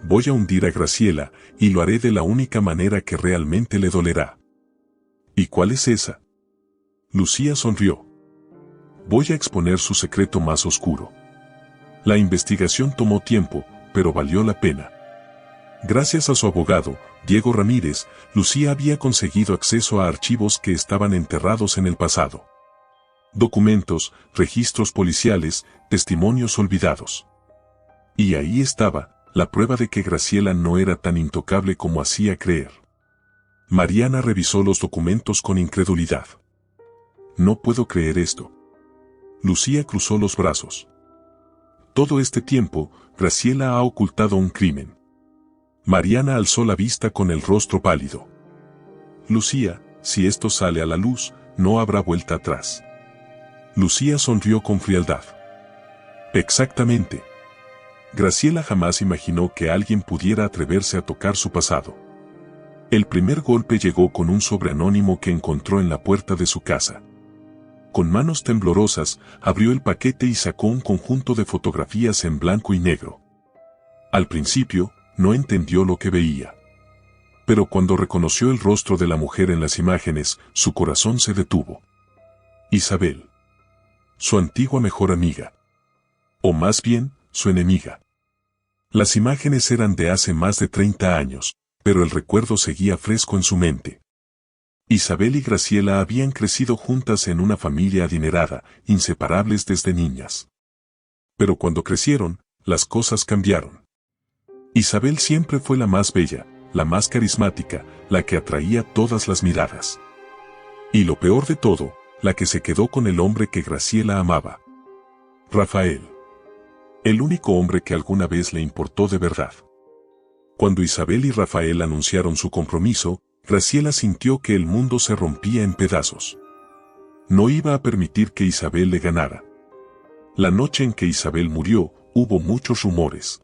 «Voy a hundir a Graciela, y lo haré de la única manera que realmente le dolerá». «¿Y cuál es esa?». Lucía sonrió. «Voy a exponer su secreto más oscuro». La investigación tomó tiempo, pero valió la pena. Gracias a su abogado, Diego Ramírez, Lucía había conseguido acceso a archivos que estaban enterrados en el pasado. Documentos, registros policiales, testimonios olvidados. Y ahí estaba, la prueba de que Graciela no era tan intocable como hacía creer. Mariana revisó los documentos con incredulidad. «No puedo creer esto». Lucía cruzó los brazos. «Todo este tiempo, Graciela ha ocultado un crimen». Mariana alzó la vista con el rostro pálido. «Lucía, si esto sale a la luz, no habrá vuelta atrás». Lucía sonrió con frialdad. «Exactamente. Graciela jamás imaginó que alguien pudiera atreverse a tocar su pasado. El primer golpe llegó con un sobre anónimo que encontró en la puerta de su casa. Con manos temblorosas, abrió el paquete y sacó un conjunto de fotografías en blanco y negro. Al principio, no entendió lo que veía. Pero cuando reconoció el rostro de la mujer en las imágenes, su corazón se detuvo. Isabel. Su antigua mejor amiga. O más bien, su enemiga. Las imágenes eran de hace más de 30 años, pero el recuerdo seguía fresco en su mente. Isabel y Graciela habían crecido juntas en una familia adinerada, inseparables desde niñas. Pero cuando crecieron, las cosas cambiaron. Isabel siempre fue la más bella, la más carismática, la que atraía todas las miradas. Y lo peor de todo, la que se quedó con el hombre que Graciela amaba. Rafael. El único hombre que alguna vez le importó de verdad. Cuando Isabel y Rafael anunciaron su compromiso, Graciela sintió que el mundo se rompía en pedazos. No iba a permitir que Isabel le ganara. La noche en que Isabel murió, hubo muchos rumores.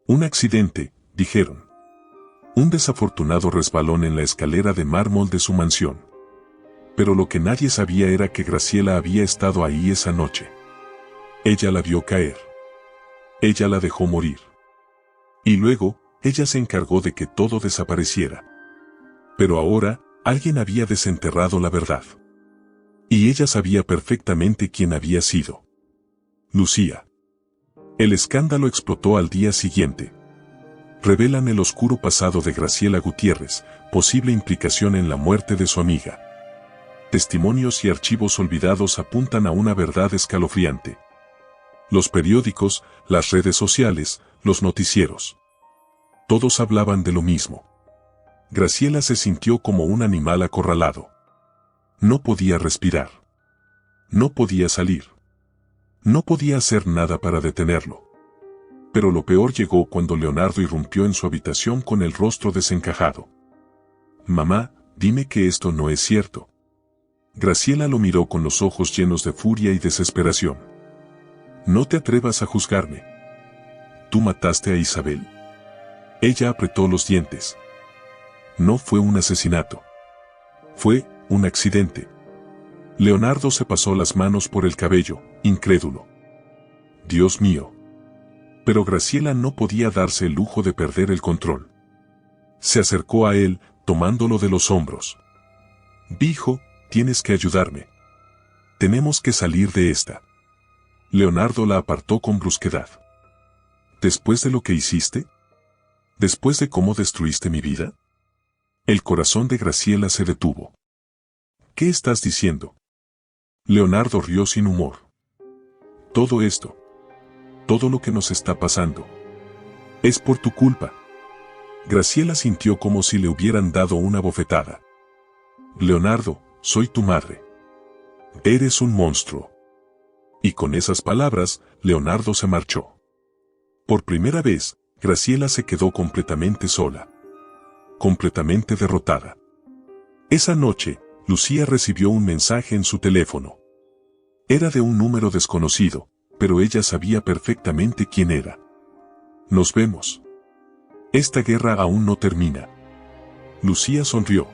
Un accidente, dijeron. Un desafortunado resbalón en la escalera de mármol de su mansión. Pero lo que nadie sabía era que Graciela había estado ahí esa noche. Ella la vio caer. Ella la dejó morir. Y luego, ella se encargó de que todo desapareciera. Pero ahora, alguien había desenterrado la verdad. Y ella sabía perfectamente quién había sido. Lucía. El escándalo explotó al día siguiente. Revelan el oscuro pasado de Graciela Gutiérrez, posible implicación en la muerte de su amiga. Testimonios y archivos olvidados apuntan a una verdad escalofriante. Los periódicos, las redes sociales, los noticieros. Todos hablaban de lo mismo. Graciela se sintió como un animal acorralado. No podía respirar. No podía salir. No podía hacer nada para detenerlo. Pero lo peor llegó cuando Leonardo irrumpió en su habitación con el rostro desencajado. «Mamá, dime que esto no es cierto». Graciela lo miró con los ojos llenos de furia y desesperación. «No te atrevas a juzgarme. Tú mataste a Isabel». Ella apretó los dientes. No fue un asesinato. Fue un accidente. Leonardo se pasó las manos por el cabello, incrédulo. Dios mío. Pero Graciela no podía darse el lujo de perder el control. Se acercó a él, tomándolo de los hombros. Dijo, tienes que ayudarme. Tenemos que salir de esta. Leonardo la apartó con brusquedad. ¿Después de lo que hiciste? ¿Después de cómo destruiste mi vida? El corazón de Graciela se detuvo. ¿Qué estás diciendo? Leonardo rió sin humor. Todo esto, todo lo que nos está pasando, es por tu culpa. Graciela sintió como si le hubieran dado una bofetada. Leonardo, soy tu madre. Eres un monstruo. Y con esas palabras, Leonardo se marchó. Por primera vez, Graciela se quedó completamente sola. Completamente derrotada. Esa noche, Lucía recibió un mensaje en su teléfono. Era de un número desconocido, pero ella sabía perfectamente quién era. Nos vemos. Esta guerra aún no termina. Lucía sonrió.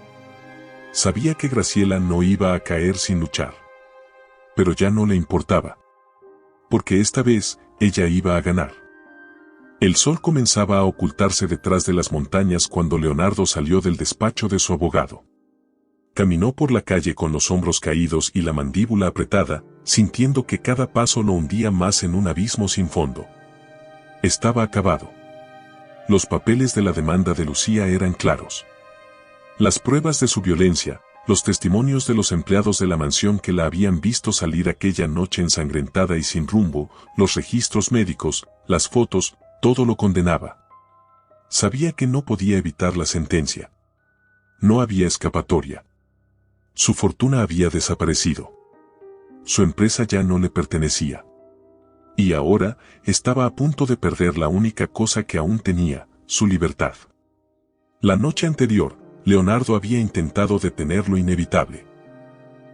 Sabía que Graciela no iba a caer sin luchar. Pero ya no le importaba. Porque esta vez, ella iba a ganar. El sol comenzaba a ocultarse detrás de las montañas cuando Leonardo salió del despacho de su abogado. Caminó por la calle con los hombros caídos y la mandíbula apretada, sintiendo que cada paso lo hundía más en un abismo sin fondo. Estaba acabado. Los papeles de la demanda de Lucía eran claros. Las pruebas de su violencia, los testimonios de los empleados de la mansión que la habían visto salir aquella noche ensangrentada y sin rumbo, los registros médicos, las fotos, todo lo condenaba. Sabía que no podía evitar la sentencia. No había escapatoria. Su fortuna había desaparecido. Su empresa ya no le pertenecía. Y ahora, estaba a punto de perder la única cosa que aún tenía, su libertad. La noche anterior, Leonardo había intentado detener lo inevitable.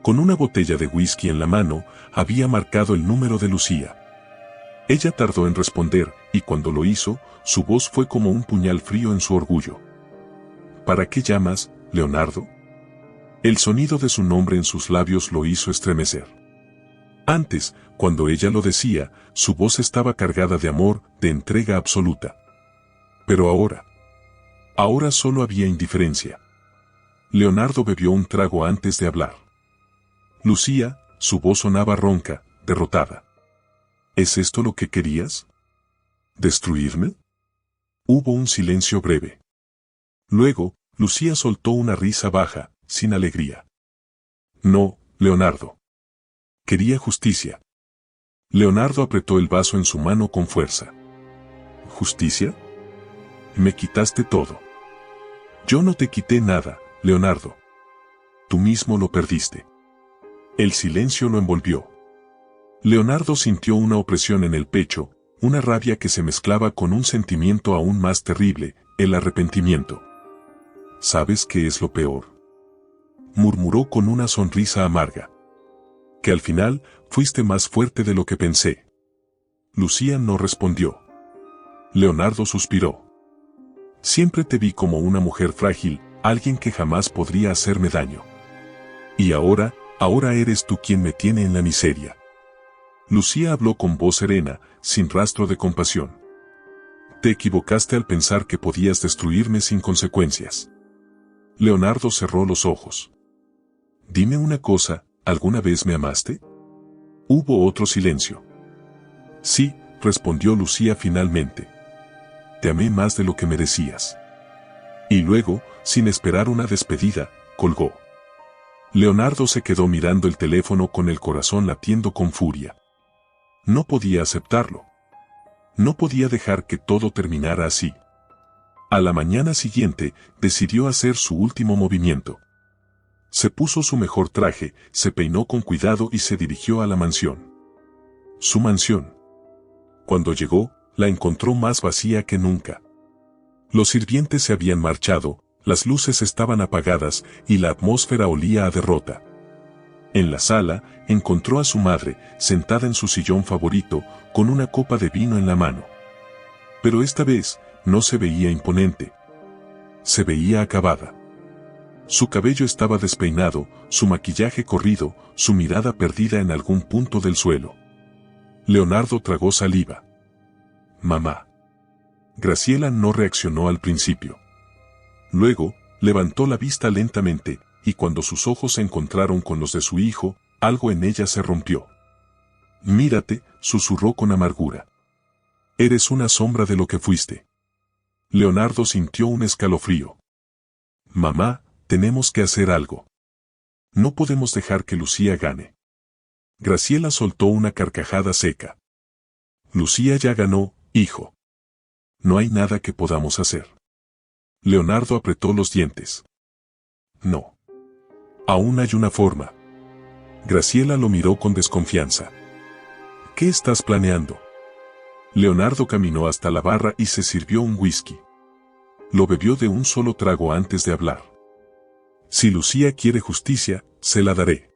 Con una botella de whisky en la mano, había marcado el número de Lucía. Ella tardó en responder, y cuando lo hizo, su voz fue como un puñal frío en su orgullo. ¿Para qué llamas, Leonardo? El sonido de su nombre en sus labios lo hizo estremecer. Antes, cuando ella lo decía, su voz estaba cargada de amor, de entrega absoluta. Pero ahora solo había indiferencia. Leonardo bebió un trago antes de hablar. Lucía, su voz sonaba ronca, derrotada. ¿Es esto lo que querías? ¿Destruirme? Hubo un silencio breve. Luego, Lucía soltó una risa baja, sin alegría. No, Leonardo. Quería justicia. Leonardo apretó el vaso en su mano con fuerza. ¿Justicia? Me quitaste todo. Yo no te quité nada, Leonardo. Tú mismo lo perdiste. El silencio lo envolvió. Leonardo sintió una opresión en el pecho, una rabia que se mezclaba con un sentimiento aún más terrible, el arrepentimiento. ¿Sabes qué es lo peor? Murmuró con una sonrisa amarga. Que al final, fuiste más fuerte de lo que pensé. Lucía no respondió. Leonardo suspiró. Siempre te vi como una mujer frágil, alguien que jamás podría hacerme daño. Y ahora eres tú quien me tiene en la miseria. Lucía habló con voz serena, sin rastro de compasión. Te equivocaste al pensar que podías destruirme sin consecuencias. Leonardo cerró los ojos. Dime una cosa, ¿alguna vez me amaste? Hubo otro silencio. Sí, respondió Lucía finalmente. Te amé más de lo que merecías. Y luego, sin esperar una despedida, colgó. Leonardo se quedó mirando el teléfono con el corazón latiendo con furia. No podía aceptarlo. No podía dejar que todo terminara así. A la mañana siguiente, decidió hacer su último movimiento. Se puso su mejor traje, se peinó con cuidado y se dirigió a la mansión. Su mansión. Cuando llegó, la encontró más vacía que nunca. Los sirvientes se habían marchado, las luces estaban apagadas y la atmósfera olía a derrota. En la sala, encontró a su madre, sentada en su sillón favorito, con una copa de vino en la mano. Pero esta vez, no se veía imponente. Se veía acabada. Su cabello estaba despeinado, su maquillaje corrido, su mirada perdida en algún punto del suelo. Leonardo tragó saliva. Mamá. Graciela no reaccionó al principio. Luego, levantó la vista lentamente, y cuando sus ojos se encontraron con los de su hijo, algo en ella se rompió. Mírate, susurró con amargura. Eres una sombra de lo que fuiste. Leonardo sintió un escalofrío. Mamá, tenemos que hacer algo. No podemos dejar que Lucía gane. Graciela soltó una carcajada seca. Lucía ya ganó, hijo. No hay nada que podamos hacer. Leonardo apretó los dientes. No. Aún hay una forma. Graciela lo miró con desconfianza. ¿Qué estás planeando? Leonardo caminó hasta la barra y se sirvió un whisky. Lo bebió de un solo trago antes de hablar. Si Lucía quiere justicia, se la daré.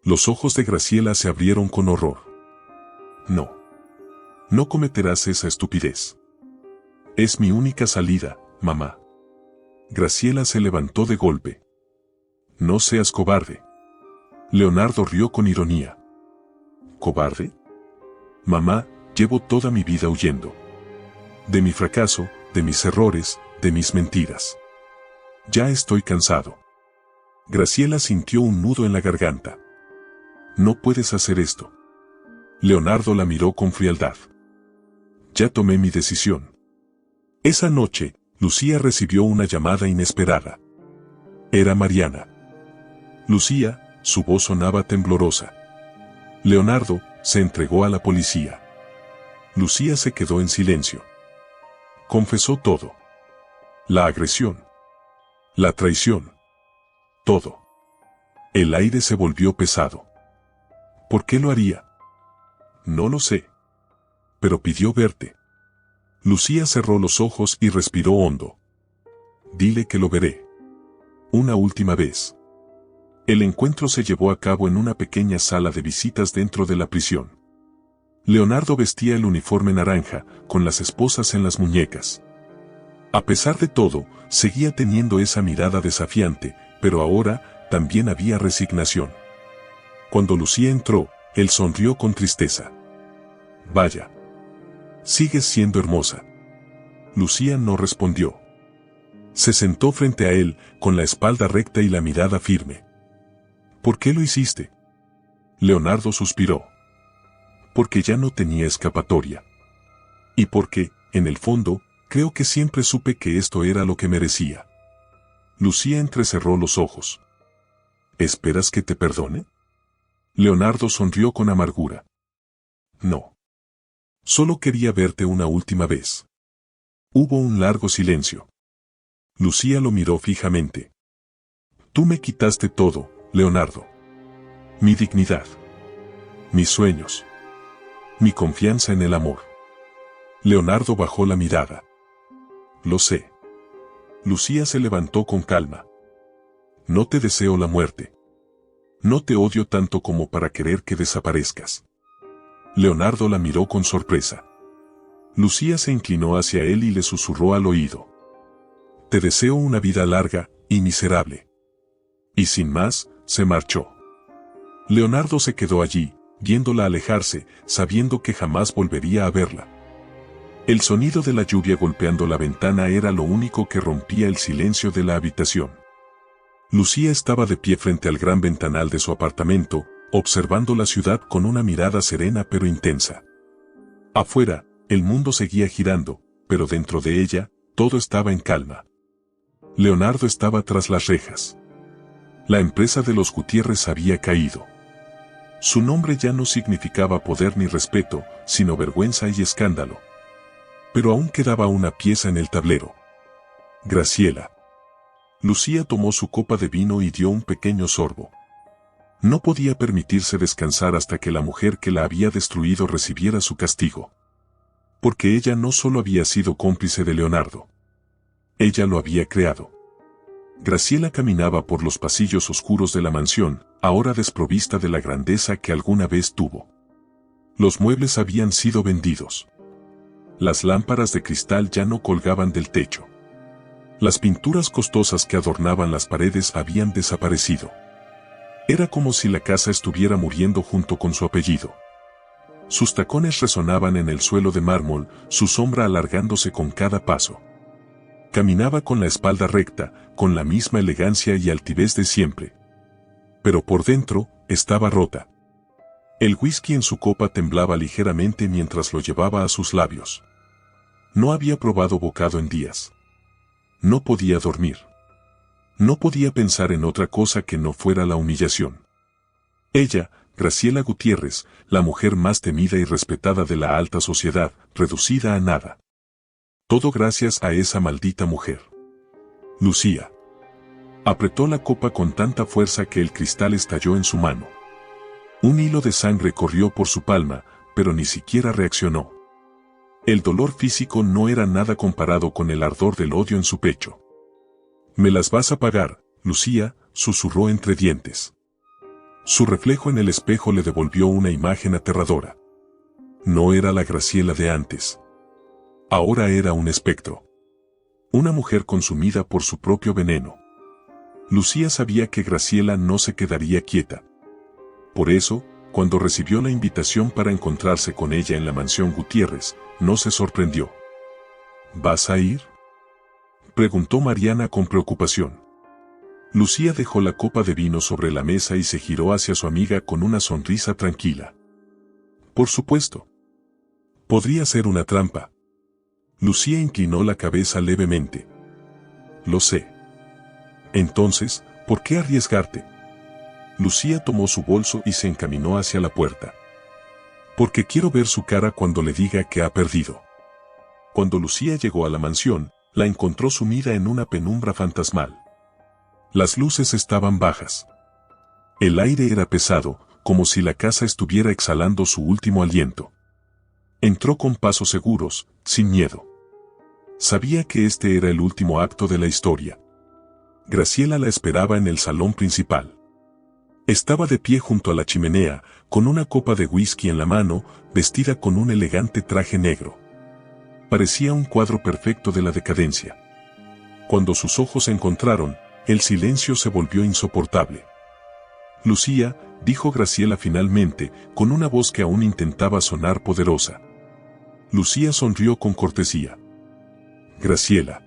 Los ojos de Graciela se abrieron con horror. No. No cometerás esa estupidez. Es mi única salida, mamá. Graciela se levantó de golpe. No seas cobarde. Leonardo rió con ironía. ¿Cobarde? Mamá, llevo toda mi vida huyendo. De mi fracaso, de mis errores, de mis mentiras. Ya estoy cansado. Graciela sintió un nudo en la garganta. No puedes hacer esto. Leonardo la miró con frialdad. Ya tomé mi decisión. Esa noche, Lucía recibió una llamada inesperada. Era Mariana. Lucía, su voz sonaba temblorosa. Leonardo se entregó a la policía. Lucía se quedó en silencio. Confesó todo. La agresión. La traición. Todo. El aire se volvió pesado. ¿Por qué lo haría? No lo sé. Pero pidió verte. Lucía cerró los ojos y respiró hondo. Dile que lo veré. Una última vez. El encuentro se llevó a cabo en una pequeña sala de visitas dentro de la prisión. Leonardo vestía el uniforme naranja, con las esposas en las muñecas. A pesar de todo, seguía teniendo esa mirada desafiante, pero ahora también había resignación. Cuando Lucía entró, él sonrió con tristeza. Vaya. Sigues siendo hermosa. Lucía no respondió. Se sentó frente a él, con la espalda recta y la mirada firme. ¿Por qué lo hiciste? Leonardo suspiró. Porque ya no tenía escapatoria. Y porque, en el fondo, creo que siempre supe que esto era lo que merecía. Lucía entrecerró los ojos. ¿Esperas que te perdone? Leonardo sonrió con amargura. No. Solo quería verte una última vez. Hubo un largo silencio. Lucía lo miró fijamente. Tú me quitaste todo, Leonardo. Mi dignidad. Mis sueños. Mi confianza en el amor. Leonardo bajó la mirada. Lo sé. Lucía se levantó con calma. No te deseo la muerte. No te odio tanto como para querer que desaparezcas. Leonardo la miró con sorpresa. Lucía se inclinó hacia él y le susurró al oído. Te deseo una vida larga y miserable. Y sin más, se marchó. Leonardo se quedó allí, viéndola alejarse, sabiendo que jamás volvería a verla. El sonido de la lluvia golpeando la ventana era lo único que rompía el silencio de la habitación. Lucía estaba de pie frente al gran ventanal de su apartamento, observando la ciudad con una mirada serena pero intensa. Afuera, el mundo seguía girando, pero dentro de ella, todo estaba en calma. Leonardo estaba tras las rejas. La empresa de los Gutiérrez había caído. Su nombre ya no significaba poder ni respeto, sino vergüenza y escándalo. Pero aún quedaba una pieza en el tablero. Graciela. Lucía tomó su copa de vino y dio un pequeño sorbo. No podía permitirse descansar hasta que la mujer que la había destruido recibiera su castigo. Porque ella no solo había sido cómplice de Leonardo. Ella lo había creado. Graciela caminaba por los pasillos oscuros de la mansión, ahora desprovista de la grandeza que alguna vez tuvo. Los muebles habían sido vendidos. Las lámparas de cristal ya no colgaban del techo. Las pinturas costosas que adornaban las paredes habían desaparecido. Era como si la casa estuviera muriendo junto con su apellido. Sus tacones resonaban en el suelo de mármol, su sombra alargándose con cada paso. Caminaba con la espalda recta, con la misma elegancia y altivez de siempre. Pero por dentro, estaba rota. El whisky en su copa temblaba ligeramente mientras lo llevaba a sus labios. No había probado bocado en días. No podía dormir. No podía pensar en otra cosa que no fuera la humillación. Ella, Graciela Gutiérrez, la mujer más temida y respetada de la alta sociedad, reducida a nada. Todo gracias a esa maldita mujer. Lucía. Apretó la copa con tanta fuerza que el cristal estalló en su mano. Un hilo de sangre corrió por su palma, pero ni siquiera reaccionó. El dolor físico no era nada comparado con el ardor del odio en su pecho. «Me las vas a pagar, Lucía», susurró entre dientes. Su reflejo en el espejo le devolvió una imagen aterradora. No era la Graciela de antes. Ahora era un espectro. Una mujer consumida por su propio veneno. Lucía sabía que Graciela no se quedaría quieta. Por eso, cuando recibió la invitación para encontrarse con ella en la mansión Gutiérrez, no se sorprendió. «¿Vas a ir?», preguntó Mariana con preocupación. Lucía dejó la copa de vino sobre la mesa y se giró hacia su amiga con una sonrisa tranquila. «Por supuesto. Podría ser una trampa». Lucía inclinó la cabeza levemente. «Lo sé». «Entonces, ¿por qué arriesgarte?». Lucía tomó su bolso y se encaminó hacia la puerta. «Porque quiero ver su cara cuando le diga que ha perdido». Cuando Lucía llegó a la mansión, la encontró sumida en una penumbra fantasmal. Las luces estaban bajas. El aire era pesado, como si la casa estuviera exhalando su último aliento. Entró con pasos seguros, sin miedo. Sabía que este era el último acto de la historia. Graciela la esperaba en el salón principal. Estaba de pie junto a la chimenea, con una copa de whisky en la mano, vestida con un elegante traje negro. Parecía un cuadro perfecto de la decadencia. Cuando sus ojos se encontraron, el silencio se volvió insoportable. «Lucía», dijo Graciela finalmente, con una voz que aún intentaba sonar poderosa. Lucía sonrió con cortesía. «Graciela».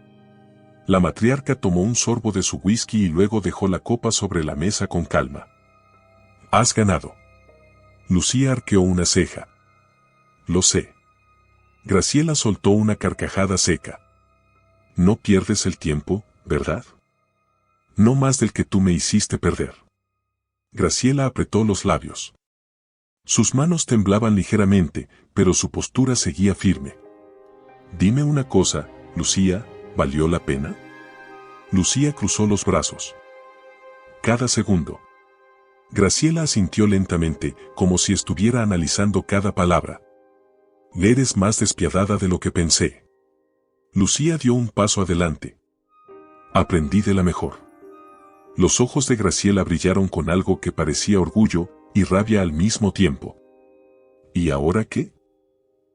La matriarca tomó un sorbo de su whisky y luego dejó la copa sobre la mesa con calma. «Has ganado». Lucía arqueó una ceja. «Lo sé». Graciela soltó una carcajada seca. «No pierdes el tiempo, ¿verdad? No más del que tú me hiciste perder». Graciela apretó los labios. Sus manos temblaban ligeramente, pero su postura seguía firme. «Dime una cosa, Lucía, ¿valió la pena?». Lucía cruzó los brazos. «Cada segundo». Graciela asintió lentamente, como si estuviera analizando cada palabra. «Eres más despiadada de lo que pensé». Lucía dio un paso adelante. «Aprendí de la mejor». Los ojos de Graciela brillaron con algo que parecía orgullo y rabia al mismo tiempo. «¿Y ahora qué?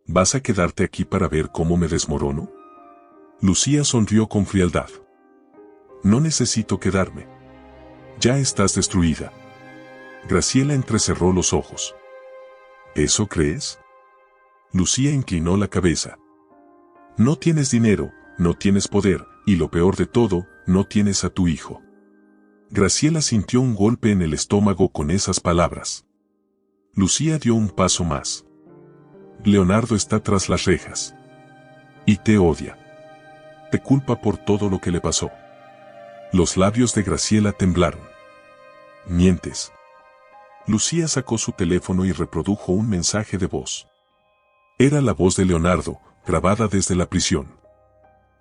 ¿Vas a quedarte aquí para ver cómo me desmorono?». Lucía sonrió con frialdad. «No necesito quedarme. Ya estás destruida». Graciela entrecerró los ojos. «¿Eso crees?». Lucía inclinó la cabeza. «No tienes dinero, no tienes poder, y lo peor de todo, no tienes a tu hijo». Graciela sintió un golpe en el estómago con esas palabras. Lucía dio un paso más. «Leonardo está tras las rejas. Y te odia. Te culpa por todo lo que le pasó». Los labios de Graciela temblaron. «Mientes». Lucía sacó su teléfono y reprodujo un mensaje de voz. Era la voz de Leonardo, grabada desde la prisión.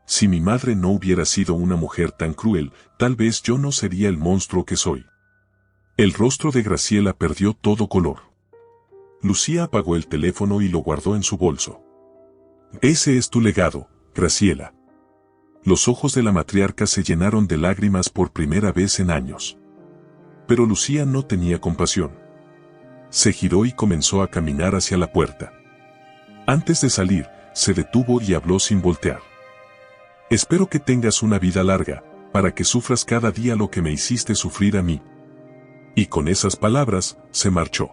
«Si mi madre no hubiera sido una mujer tan cruel, tal vez yo no sería el monstruo que soy». El rostro de Graciela perdió todo color. Lucía apagó el teléfono y lo guardó en su bolso. «Ese es tu legado, Graciela». Los ojos de la matriarca se llenaron de lágrimas por primera vez en años. Pero Lucía no tenía compasión. Se giró y comenzó a caminar hacia la puerta. Antes de salir, se detuvo y habló sin voltear. «Espero que tengas una vida larga, para que sufras cada día lo que me hiciste sufrir a mí». Y con esas palabras, se marchó.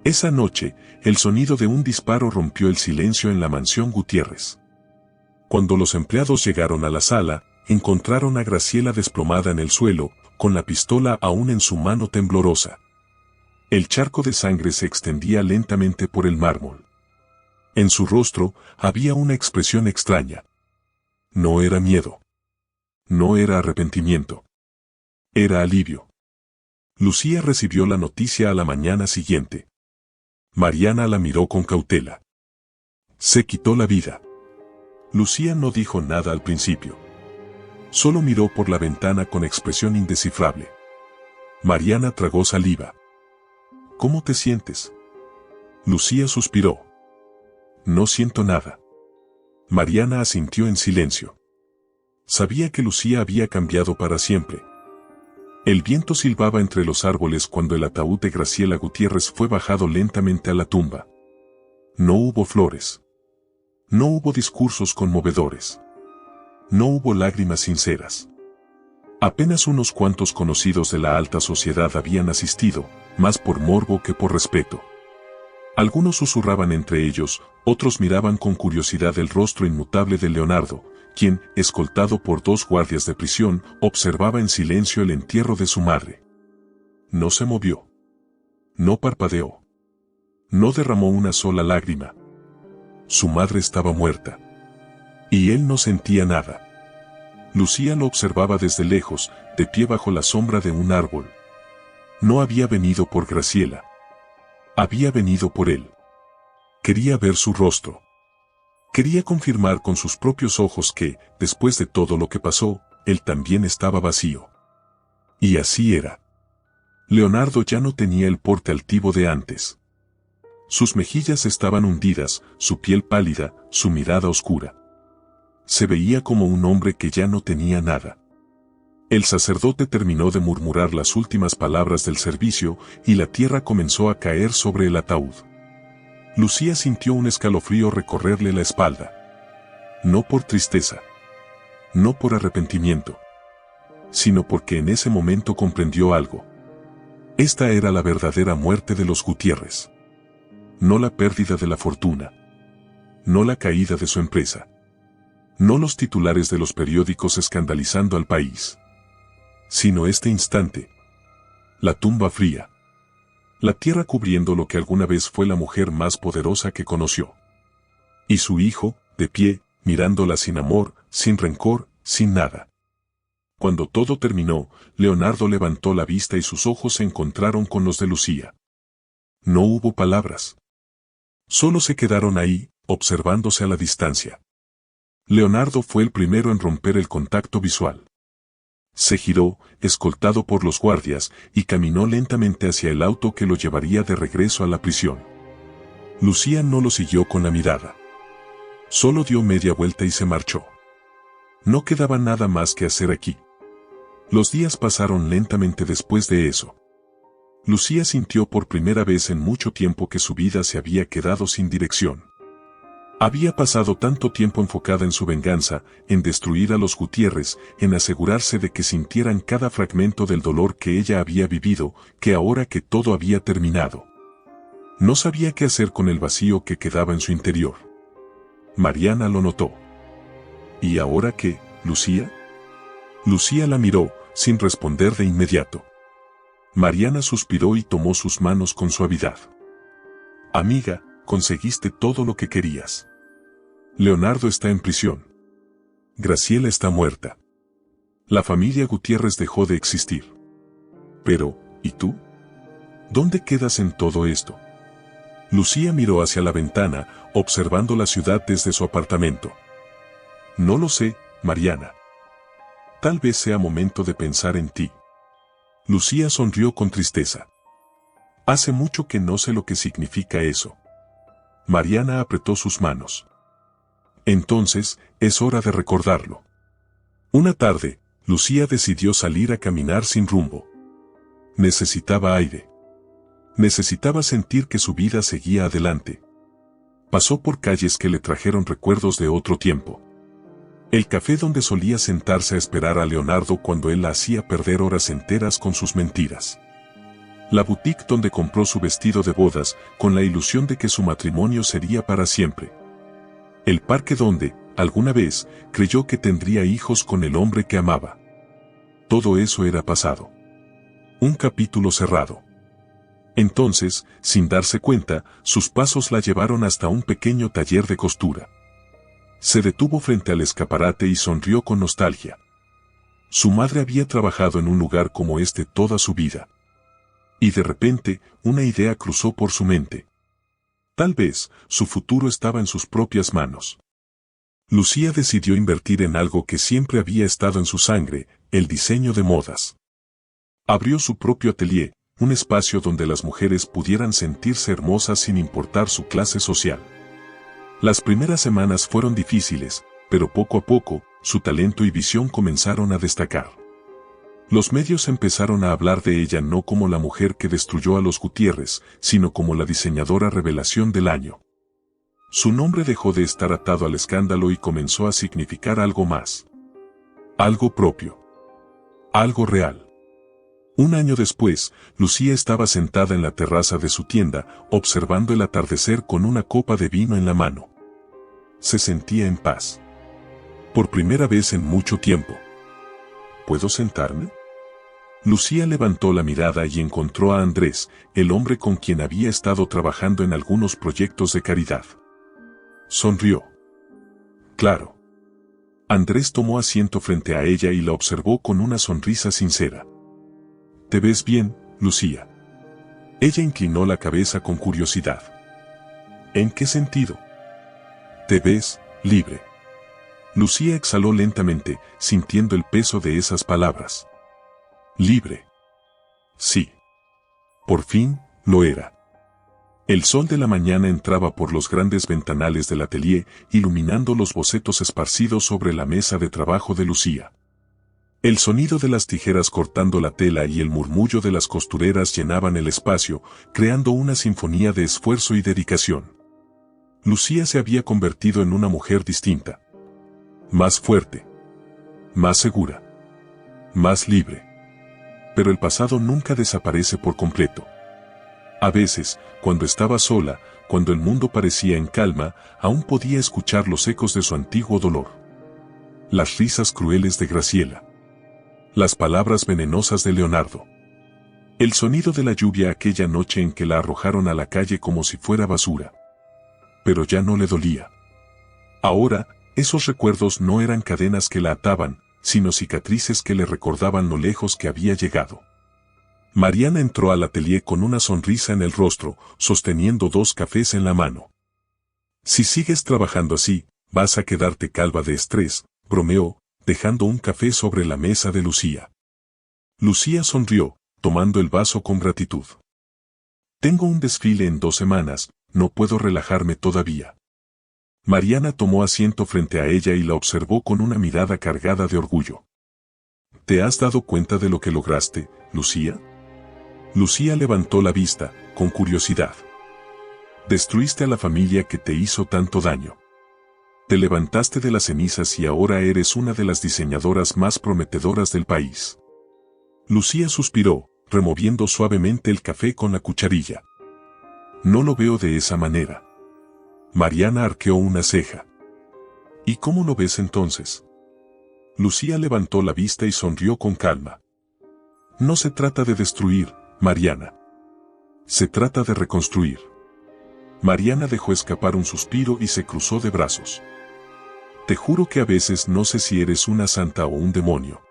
Esa noche, el sonido de un disparo rompió el silencio en la mansión Gutiérrez. Cuando los empleados llegaron a la sala, encontraron a Graciela desplomada en el suelo, con la pistola aún en su mano temblorosa. El charco de sangre se extendía lentamente por el mármol. En su rostro había una expresión extraña. No era miedo. No era arrepentimiento. Era alivio. Lucía recibió la noticia a la mañana siguiente. Mariana la miró con cautela. Se quitó la vida. Lucía no dijo nada al principio. Solo miró por la ventana con expresión indescifrable. Mariana tragó saliva. ¿Cómo te sientes? Lucía suspiró. No siento nada. Mariana asintió en silencio. Sabía que Lucía había cambiado para siempre. El viento silbaba entre los árboles cuando el ataúd de Graciela Gutiérrez fue bajado lentamente a la tumba. No hubo flores. No hubo discursos conmovedores. No hubo lágrimas sinceras. Apenas unos cuantos conocidos de la alta sociedad habían asistido, más por morbo que por respeto. Algunos susurraban entre ellos, otros miraban con curiosidad el rostro inmutable de Leonardo, quien, escoltado por 2 guardias de prisión, observaba en silencio el entierro de su madre. No se movió. No parpadeó. No derramó una sola lágrima. Su madre estaba muerta. Y él no sentía nada. Lucía lo observaba desde lejos, de pie bajo la sombra de un árbol. No había venido por Graciela. Había venido por él. Quería ver su rostro. Quería confirmar con sus propios ojos que, después de todo lo que pasó, él también estaba vacío. Y así era. Leonardo ya no tenía el porte altivo de antes. Sus mejillas estaban hundidas, su piel pálida, su mirada oscura. Se veía como un hombre que ya no tenía nada. El sacerdote terminó de murmurar las últimas palabras del servicio y la tierra comenzó a caer sobre el ataúd. Lucía sintió un escalofrío recorrerle la espalda. No por tristeza. No por arrepentimiento. Sino porque en ese momento comprendió algo. Esta era la verdadera muerte de los Gutiérrez. No la pérdida de la fortuna. No la caída de su empresa. No los titulares de los periódicos escandalizando al país. Sino este instante. La tumba fría. La tierra cubriendo lo que alguna vez fue la mujer más poderosa que conoció. Y su hijo, de pie, mirándola sin amor, sin rencor, sin nada. Cuando todo terminó, Leonardo levantó la vista y sus ojos se encontraron con los de Lucía. No hubo palabras. Solo se quedaron ahí, observándose a la distancia. Leonardo fue el primero en romper el contacto visual. Se giró, escoltado por los guardias, y caminó lentamente hacia el auto que lo llevaría de regreso a la prisión. Lucía no lo siguió con la mirada. Solo dio media vuelta y se marchó. No quedaba nada más que hacer aquí. Los días pasaron lentamente después de eso. Lucía sintió por primera vez en mucho tiempo que su vida se había quedado sin dirección. Había pasado tanto tiempo enfocada en su venganza, en destruir a los Gutiérrez, en asegurarse de que sintieran cada fragmento del dolor que ella había vivido, que ahora que todo había terminado, no sabía qué hacer con el vacío que quedaba en su interior. Mariana lo notó. ¿Y ahora qué, Lucía? Lucía la miró, sin responder de inmediato. Mariana suspiró y tomó sus manos con suavidad. Amiga, conseguiste todo lo que querías. Leonardo está en prisión. Graciela está muerta. La familia Gutiérrez dejó de existir. Pero, ¿y tú? ¿Dónde quedas en todo esto? Lucía miró hacia la ventana, observando la ciudad desde su apartamento. No lo sé, Mariana. Tal vez sea momento de pensar en ti. Lucía sonrió con tristeza. Hace mucho que no sé lo que significa eso. Mariana apretó sus manos. Entonces, es hora de recordarlo. Una tarde, Lucía decidió salir a caminar sin rumbo. Necesitaba aire. Necesitaba sentir que su vida seguía adelante. Pasó por calles que le trajeron recuerdos de otro tiempo. El café donde solía sentarse a esperar a Leonardo cuando él la hacía perder horas enteras con sus mentiras. La boutique donde compró su vestido de bodas, con la ilusión de que su matrimonio sería para siempre. El parque donde, alguna vez, creyó que tendría hijos con el hombre que amaba. Todo eso era pasado. Un capítulo cerrado. Entonces, sin darse cuenta, sus pasos la llevaron hasta un pequeño taller de costura. Se detuvo frente al escaparate y sonrió con nostalgia. Su madre había trabajado en un lugar como este toda su vida. Y de repente, una idea cruzó por su mente. Tal vez, su futuro estaba en sus propias manos. Lucía decidió invertir en algo que siempre había estado en su sangre, el diseño de modas. Abrió su propio atelier, un espacio donde las mujeres pudieran sentirse hermosas sin importar su clase social. Las primeras semanas fueron difíciles, pero poco a poco, su talento y visión comenzaron a destacar. Los medios empezaron a hablar de ella no como la mujer que destruyó a los Gutiérrez, sino como la diseñadora revelación del año. Su nombre dejó de estar atado al escándalo y comenzó a significar algo más. Algo propio. Algo real. Un año después, Lucía estaba sentada en la terraza de su tienda, observando el atardecer con una copa de vino en la mano. Se sentía en paz. Por primera vez en mucho tiempo. ¿Puedo sentarme? Lucía levantó la mirada y encontró a Andrés, el hombre con quien había estado trabajando en algunos proyectos de caridad. Sonrió. Claro. Andrés tomó asiento frente a ella y la observó con una sonrisa sincera. ¿Te ves bien, Lucía? Ella inclinó la cabeza con curiosidad. ¿En qué sentido? Te ves libre. Lucía exhaló lentamente, sintiendo el peso de esas palabras. Libre. Sí. Por fin, lo era. El sol de la mañana entraba por los grandes ventanales del atelier, iluminando los bocetos esparcidos sobre la mesa de trabajo de Lucía. El sonido de las tijeras cortando la tela y el murmullo de las costureras llenaban el espacio, creando una sinfonía de esfuerzo y dedicación. Lucía se había convertido en una mujer distinta. Más fuerte. Más segura. Más libre. Pero el pasado nunca desaparece por completo. A veces, cuando estaba sola, cuando el mundo parecía en calma, aún podía escuchar los ecos de su antiguo dolor. Las risas crueles de Graciela. Las palabras venenosas de Leonardo. El sonido de la lluvia aquella noche en que la arrojaron a la calle como si fuera basura. Pero ya no le dolía. Ahora, esos recuerdos no eran cadenas que la ataban, sino cicatrices que le recordaban lo lejos que había llegado. Mariana entró al atelier con una sonrisa en el rostro, sosteniendo 2 cafés en la mano. Si sigues trabajando así, vas a quedarte calva de estrés, bromeó, dejando un café sobre la mesa de Lucía. Lucía sonrió, tomando el vaso con gratitud. Tengo un desfile en 2 semanas, no puedo relajarme todavía. Mariana tomó asiento frente a ella y la observó con una mirada cargada de orgullo. ¿Te has dado cuenta de lo que lograste, Lucía? Lucía levantó la vista, con curiosidad. Destruiste a la familia que te hizo tanto daño. Te levantaste de las cenizas y ahora eres una de las diseñadoras más prometedoras del país. Lucía suspiró, removiendo suavemente el café con la cucharilla. No lo veo de esa manera. Mariana arqueó una ceja. ¿Y cómo lo ves entonces? Lucía levantó la vista y sonrió con calma. No se trata de destruir, Mariana. Se trata de reconstruir. Mariana dejó escapar un suspiro y se cruzó de brazos. Te juro que a veces no sé si eres una santa o un demonio.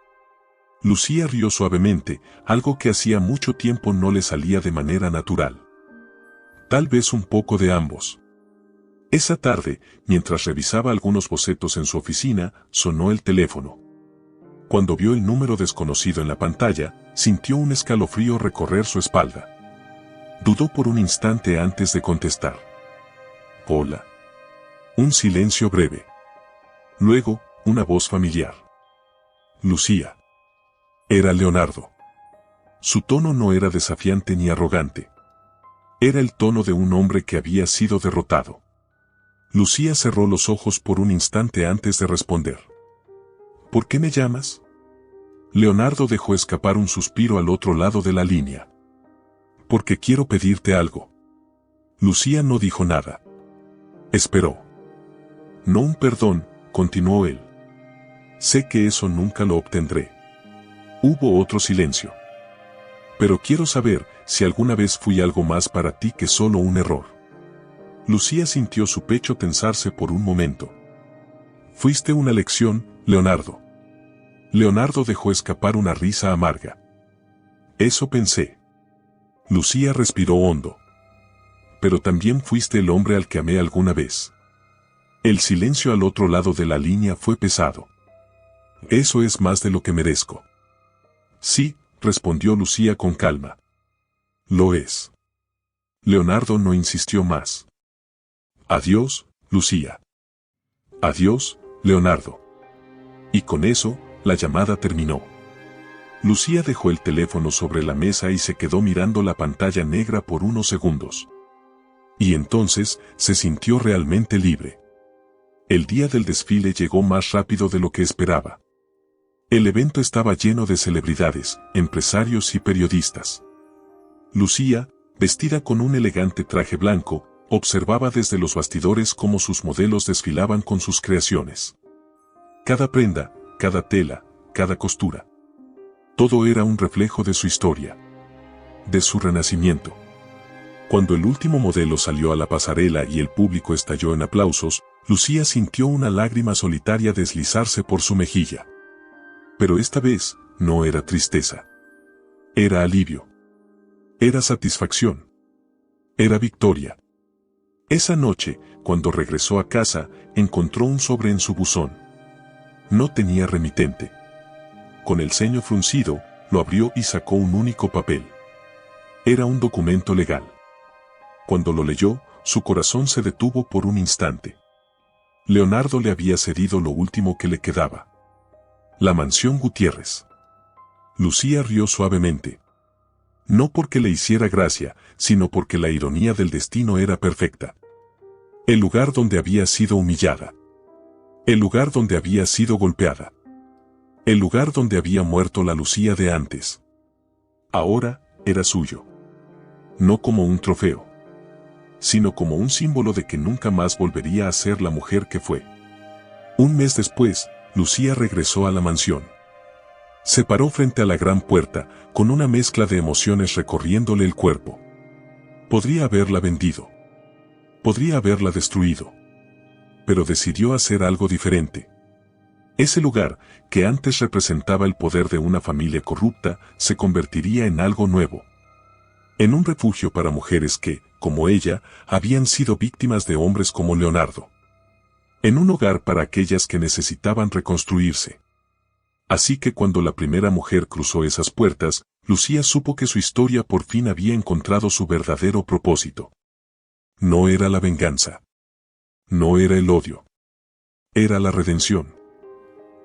Lucía rió suavemente, algo que hacía mucho tiempo no le salía de manera natural. Tal vez un poco de ambos. Esa tarde, mientras revisaba algunos bocetos en su oficina, sonó el teléfono. Cuando vio el número desconocido en la pantalla, sintió un escalofrío recorrer su espalda. Dudó por un instante antes de contestar. Hola. Un silencio breve. Luego, una voz familiar. Lucía. Era Leonardo. Su tono no era desafiante ni arrogante. Era el tono de un hombre que había sido derrotado. Lucía cerró los ojos por un instante antes de responder. ¿Por qué me llamas? Leonardo dejó escapar un suspiro al otro lado de la línea. Porque quiero pedirte algo. Lucía no dijo nada. Esperó. No un perdón, continuó él. Sé que eso nunca lo obtendré. Hubo otro silencio. Pero quiero saber si alguna vez fui algo más para ti que solo un error. Lucía sintió su pecho tensarse por un momento. Fuiste una lección, Leonardo. Leonardo dejó escapar una risa amarga. Eso pensé. Lucía respiró hondo. Pero también fuiste el hombre al que amé alguna vez. El silencio al otro lado de la línea fue pesado. Eso es más de lo que merezco. Sí, respondió Lucía con calma. Lo es. Leonardo no insistió más. Adiós, Lucía. Adiós, Leonardo. Y con eso, la llamada terminó. Lucía dejó el teléfono sobre la mesa y se quedó mirando la pantalla negra por unos segundos. Y entonces, se sintió realmente libre. El día del desfile llegó más rápido de lo que esperaba. El evento estaba lleno de celebridades, empresarios y periodistas. Lucía, vestida con un elegante traje blanco, observaba desde los bastidores cómo sus modelos desfilaban con sus creaciones. Cada prenda, cada tela, cada costura. Todo era un reflejo de su historia. De su renacimiento. Cuando el último modelo salió a la pasarela y el público estalló en aplausos, Lucía sintió una lágrima solitaria deslizarse por su mejilla. Pero esta vez, no era tristeza. Era alivio. Era satisfacción. Era victoria. Esa noche, cuando regresó a casa, encontró un sobre en su buzón. No tenía remitente. Con el ceño fruncido, lo abrió y sacó un único papel. Era un documento legal. Cuando lo leyó, su corazón se detuvo por un instante. Leonardo le había cedido lo último que le quedaba. La mansión Gutiérrez. Lucía rió suavemente. No porque le hiciera gracia, sino porque la ironía del destino era perfecta. El lugar donde había sido humillada. El lugar donde había sido golpeada. El lugar donde había muerto la Lucía de antes. Ahora, era suyo. No como un trofeo, sino como un símbolo de que nunca más volvería a ser la mujer que fue. Un mes después, Lucía regresó a la mansión. Se paró frente a la gran puerta, con una mezcla de emociones recorriéndole el cuerpo. Podría haberla vendido. Podría haberla destruido. Pero decidió hacer algo diferente. Ese lugar, que antes representaba el poder de una familia corrupta, se convertiría en algo nuevo. En un refugio para mujeres que, como ella, habían sido víctimas de hombres como Leonardo. En un hogar para aquellas que necesitaban reconstruirse. Así que cuando la primera mujer cruzó esas puertas, Lucía supo que su historia por fin había encontrado su verdadero propósito. No era la venganza. No era el odio. Era la redención.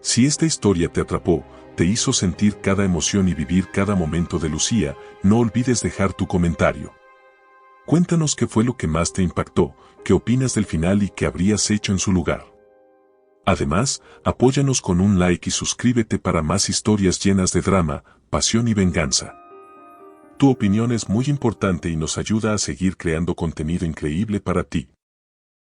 Si esta historia te atrapó, te hizo sentir cada emoción y vivir cada momento de Lucía, no olvides dejar tu comentario. Cuéntanos qué fue lo que más te impactó, qué opinas del final y qué habrías hecho en su lugar. Además, apóyanos con un like y suscríbete para más historias llenas de drama, pasión y venganza. Tu opinión es muy importante y nos ayuda a seguir creando contenido increíble para ti.